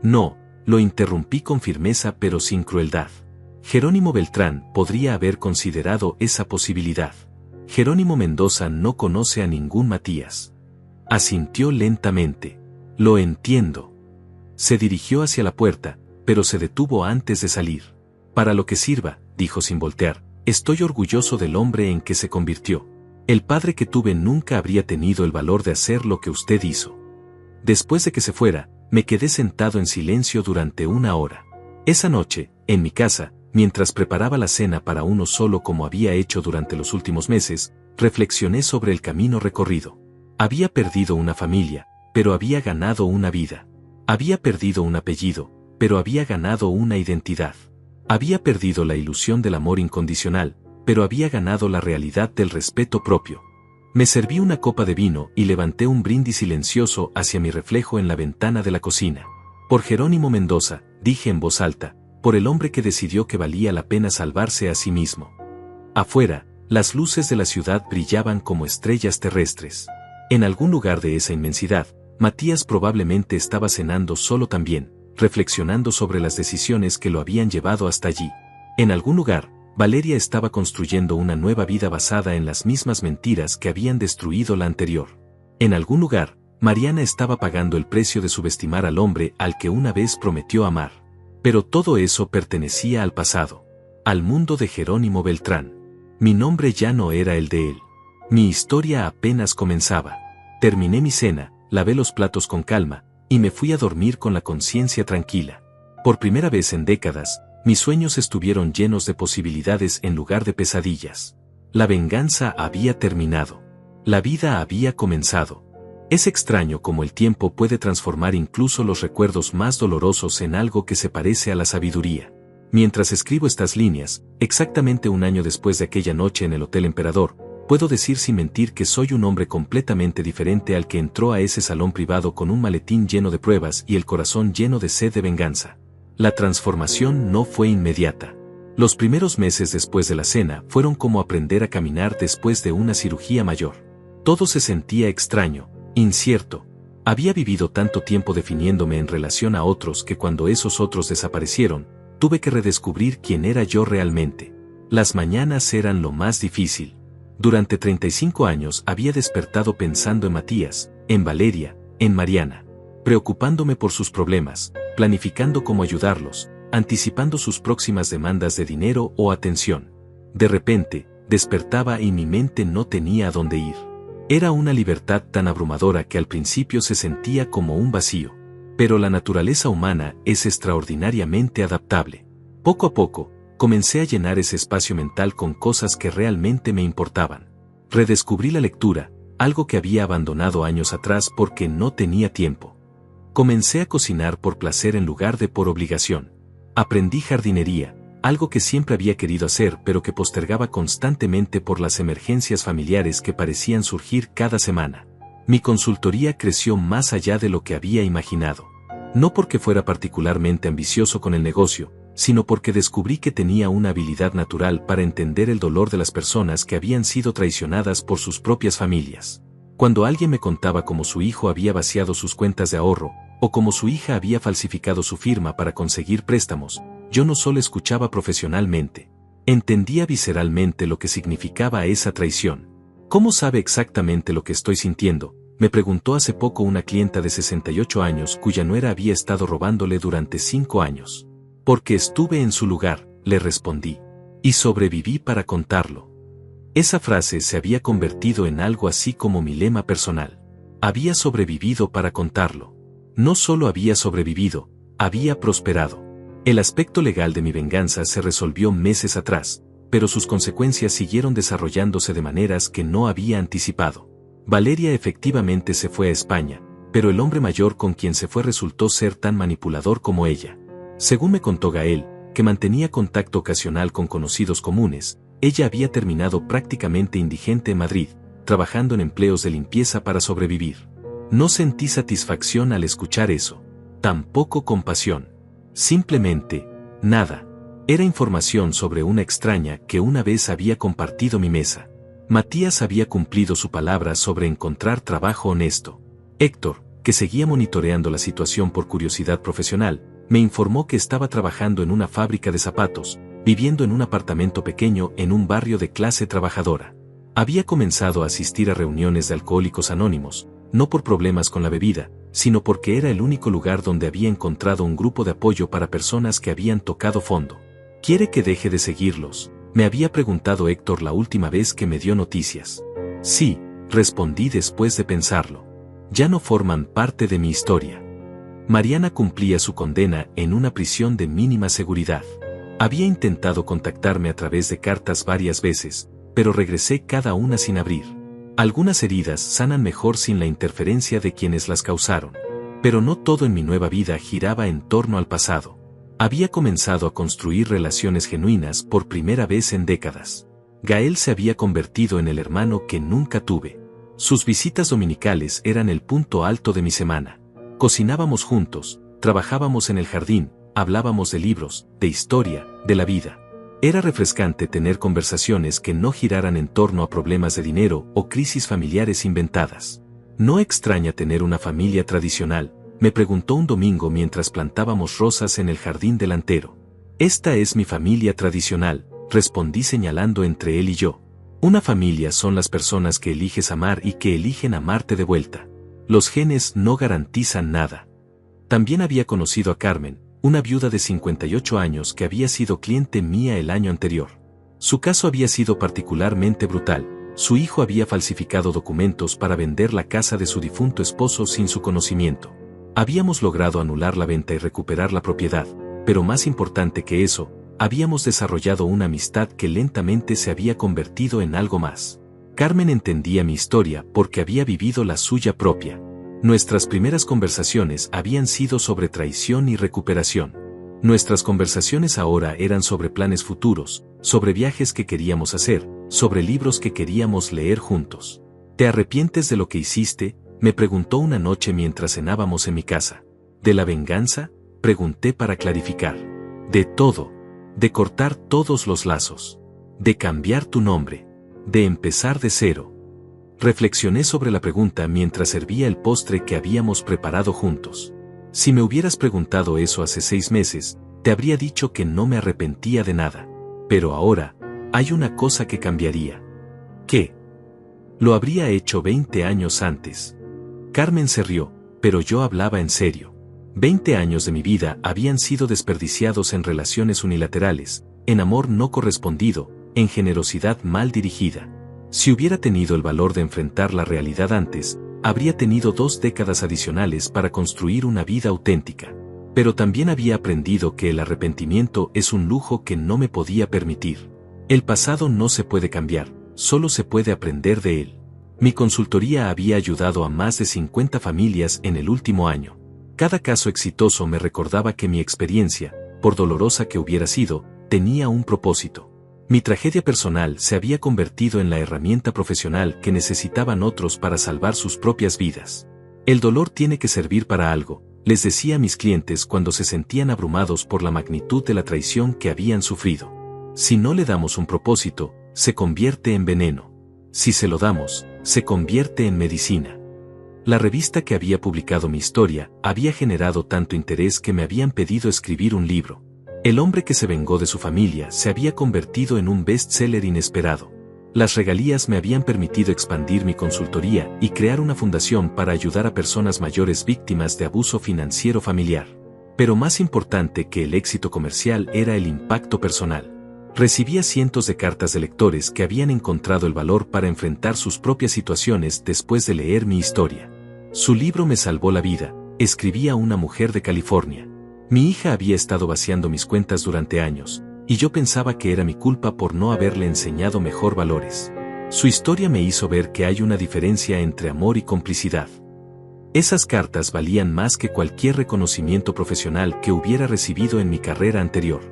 «No», lo interrumpí con firmeza pero sin crueldad. «Jerónimo Beltrán podría haber considerado esa posibilidad. Jerónimo Mendoza no conoce a ningún Matías». Asintió lentamente. «Lo entiendo». Se dirigió hacia la puerta, pero se detuvo antes de salir. «Para lo que sirva», dijo sin voltear, «estoy orgulloso del hombre en que se convirtió. El padre que tuve nunca habría tenido el valor de hacer lo que usted hizo». Después de que se fuera, me quedé sentado en silencio durante 1 hora. Esa noche, en mi casa, mientras preparaba la cena para uno solo como había hecho durante los últimos meses, reflexioné sobre el camino recorrido. Había perdido una familia, pero había ganado una vida. Había perdido un apellido, pero había ganado una identidad. Había perdido la ilusión del amor incondicional, pero había ganado la realidad del respeto propio. Me serví una copa de vino y levanté un brindis silencioso hacia mi reflejo en la ventana de la cocina. «Por Jerónimo Mendoza», dije en voz alta, «por el hombre que decidió que valía la pena salvarse a sí mismo». Afuera, Las luces de la ciudad brillaban como estrellas terrestres. En algún lugar de esa inmensidad, Matías probablemente estaba cenando solo también, reflexionando sobre las decisiones que lo habían llevado hasta allí. En algún lugar, Valeria estaba construyendo una nueva vida basada en las mismas mentiras que habían destruido la anterior. En algún lugar, Mariana estaba pagando el precio de subestimar al hombre al que una vez prometió amar. Pero todo eso pertenecía al pasado, al mundo de Jerónimo Beltrán. Mi nombre ya no era el de él. Mi historia apenas comenzaba. Terminé mi cena, lavé los platos con calma, y me fui a dormir con la conciencia tranquila. Por primera vez en décadas, mis sueños estuvieron llenos de posibilidades en lugar de pesadillas. La venganza había terminado. La vida había comenzado. Es extraño cómo el tiempo puede transformar incluso los recuerdos más dolorosos en algo que se parece a la sabiduría. Mientras escribo estas líneas, exactamente un año después de aquella noche en el Hotel Emperador, puedo decir sin mentir que soy un hombre completamente diferente al que entró a ese salón privado con un maletín lleno de pruebas y el corazón lleno de sed de venganza. La transformación no fue inmediata. Los primeros meses después de la cena fueron como aprender a caminar después de una cirugía mayor. Todo se sentía extraño, incierto. Había vivido tanto tiempo definiéndome en relación a otros que cuando esos otros desaparecieron, tuve que redescubrir quién era yo realmente. Las mañanas eran lo más difícil. Durante 35 años había despertado pensando en Matías, en Valeria, en Mariana, preocupándome por sus problemas, planificando cómo ayudarlos, anticipando sus próximas demandas de dinero o atención. De repente, despertaba y mi mente no tenía a dónde ir. Era una libertad tan abrumadora que al principio se sentía como un vacío. Pero la naturaleza humana es extraordinariamente adaptable. Poco a poco, comencé a llenar ese espacio mental con cosas que realmente me importaban. Redescubrí la lectura, algo que había abandonado años atrás porque no tenía tiempo. Comencé a cocinar por placer en lugar de por obligación. Aprendí jardinería, algo que siempre había querido hacer pero que postergaba constantemente por las emergencias familiares que parecían surgir cada semana. Mi consultoría creció más allá de lo que había imaginado. No porque fuera particularmente ambicioso con el negocio, sino porque descubrí que tenía una habilidad natural para entender el dolor de las personas que habían sido traicionadas por sus propias familias. Cuando alguien me contaba cómo su hijo había vaciado sus cuentas de ahorro, o cómo su hija había falsificado su firma para conseguir préstamos, yo no solo escuchaba profesionalmente, entendía visceralmente lo que significaba esa traición. ¿Cómo sabe exactamente lo que estoy sintiendo?, me preguntó hace poco una clienta de 68 años cuya nuera había estado robándole durante 5 años. Porque estuve en su lugar, le respondí. Y sobreviví para contarlo. Esa frase se había convertido en algo así como mi lema personal. Había sobrevivido para contarlo. No solo había sobrevivido, había prosperado. El aspecto legal de mi venganza se resolvió meses atrás, pero sus consecuencias siguieron desarrollándose de maneras que no había anticipado. Valeria efectivamente se fue a España, pero el hombre mayor con quien se fue resultó ser tan manipulador como ella. Según me contó Gael, que mantenía contacto ocasional con conocidos comunes, ella había terminado prácticamente indigente en Madrid, trabajando en empleos de limpieza para sobrevivir. No sentí satisfacción al escuchar eso, tampoco compasión. Simplemente, nada. Era información sobre una extraña que una vez había compartido mi mesa. Matías había cumplido su palabra sobre encontrar trabajo honesto. Héctor, que seguía monitoreando la situación por curiosidad profesional, me informó que estaba trabajando en una fábrica de zapatos, viviendo en un apartamento pequeño en un barrio de clase trabajadora. Había comenzado a asistir a reuniones de Alcohólicos Anónimos, no por problemas con la bebida, sino porque era el único lugar donde había encontrado un grupo de apoyo para personas que habían tocado fondo. ¿Quiere que deje de seguirlos?, me había preguntado Héctor la última vez que me dio noticias. Sí, respondí después de pensarlo. Ya no forman parte de mi historia. Mariana cumplía su condena en una prisión de mínima seguridad. Había intentado contactarme a través de cartas varias veces, pero regresé cada una sin abrir. Algunas heridas sanan mejor sin la interferencia de quienes las causaron. Pero no todo en mi nueva vida giraba en torno al pasado. Había comenzado a construir relaciones genuinas por primera vez en décadas. Gael se había convertido en el hermano que nunca tuve. Sus visitas dominicales eran el punto alto de mi semana. Cocinábamos juntos, trabajábamos en el jardín, hablábamos de libros, de historia, de la vida. Era refrescante tener conversaciones que no giraran en torno a problemas de dinero o crisis familiares inventadas. ¿No extraña tener una familia tradicional?, me preguntó un domingo mientras plantábamos rosas en el jardín delantero. Esta es mi familia tradicional, respondí señalando entre él y yo. Una familia son las personas que eliges amar y que eligen amarte de vuelta. Los genes no garantizan nada. También había conocido a Carmen, una viuda de 58 años que había sido cliente mía el año anterior. Su caso había sido particularmente brutal. Su hijo había falsificado documentos para vender la casa de su difunto esposo sin su conocimiento. Habíamos logrado anular la venta y recuperar la propiedad, pero más importante que eso, habíamos desarrollado una amistad que lentamente se había convertido en algo más. Carmen entendía mi historia porque había vivido la suya propia. Nuestras primeras conversaciones habían sido sobre traición y recuperación. Nuestras conversaciones ahora eran sobre planes futuros, sobre viajes que queríamos hacer, sobre libros que queríamos leer juntos. ¿Te arrepientes de lo que hiciste?, me preguntó una noche mientras cenábamos en mi casa. ¿De la venganza?, pregunté para clarificar. De todo. De cortar todos los lazos. De cambiar tu nombre. De empezar de cero. Reflexioné sobre la pregunta mientras servía el postre que habíamos preparado juntos. Si me hubieras preguntado eso hace 6 meses, te habría dicho que no me arrepentía de nada. Pero ahora, hay una cosa que cambiaría. ¿Qué? Lo habría hecho 20 años antes. Carmen se rió, pero yo hablaba en serio. 20 años de mi vida habían sido desperdiciados en relaciones unilaterales, en amor no correspondido, en generosidad mal dirigida. Si hubiera tenido el valor de enfrentar la realidad antes, habría tenido 2 décadas adicionales para construir una vida auténtica. Pero también había aprendido que el arrepentimiento es un lujo que no me podía permitir. El pasado no se puede cambiar, solo se puede aprender de él. Mi consultoría había ayudado a más de 50 familias en el último año. Cada caso exitoso me recordaba que mi experiencia, por dolorosa que hubiera sido, tenía un propósito. Mi tragedia personal se había convertido en la herramienta profesional que necesitaban otros para salvar sus propias vidas. El dolor tiene que servir para algo, les decía a mis clientes cuando se sentían abrumados por la magnitud de la traición que habían sufrido. Si no le damos un propósito, se convierte en veneno. Si se lo damos, se convierte en medicina. La revista que había publicado mi historia había generado tanto interés que me habían pedido escribir un libro. El hombre que se vengó de su familia se había convertido en un bestseller inesperado. Las regalías me habían permitido expandir mi consultoría y crear una fundación para ayudar a personas mayores víctimas de abuso financiero familiar. Pero más importante que el éxito comercial era el impacto personal. Recibía cientos de cartas de lectores que habían encontrado el valor para enfrentar sus propias situaciones después de leer mi historia. Su libro me salvó la vida, escribía una mujer de California. Mi hija había estado vaciando mis cuentas durante años, y yo pensaba que era mi culpa por no haberle enseñado mejor valores. Su historia me hizo ver que hay una diferencia entre amor y complicidad. Esas cartas valían más que cualquier reconocimiento profesional que hubiera recibido en mi carrera anterior.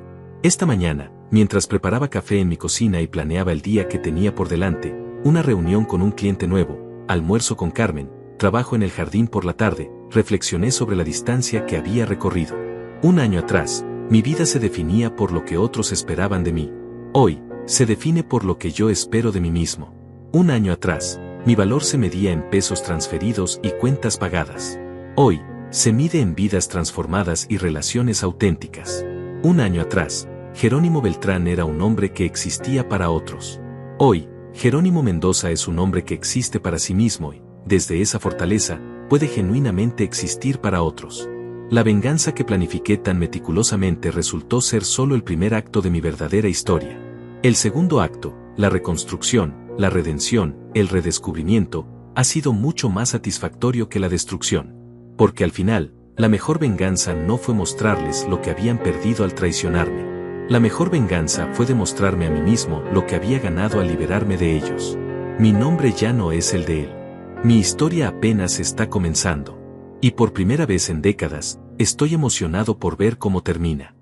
Esta mañana, mientras preparaba café en mi cocina y planeaba el día que tenía por delante, una reunión con un cliente nuevo, almuerzo con Carmen, trabajo en el jardín por la tarde, reflexioné sobre la distancia que había recorrido. Un año atrás, mi vida se definía por lo que otros esperaban de mí. Hoy, se define por lo que yo espero de mí mismo. Un año atrás, mi valor se medía en pesos transferidos y cuentas pagadas. Hoy, se mide en vidas transformadas y relaciones auténticas. Un año atrás, Jerónimo Beltrán era un hombre que existía para otros. Hoy, Jerónimo Mendoza es un hombre que existe para sí mismo y, desde esa fortaleza, puede genuinamente existir para otros. La venganza que planifiqué tan meticulosamente resultó ser solo el primer acto de mi verdadera historia. El segundo acto, la reconstrucción, la redención, el redescubrimiento, ha sido mucho más satisfactorio que la destrucción. Porque al final, la mejor venganza no fue mostrarles lo que habían perdido al traicionarme. La mejor venganza fue demostrarme a mí mismo lo que había ganado al liberarme de ellos. Mi nombre ya no es el de él. Mi historia apenas está comenzando. Y por primera vez en décadas, estoy emocionado por ver cómo termina.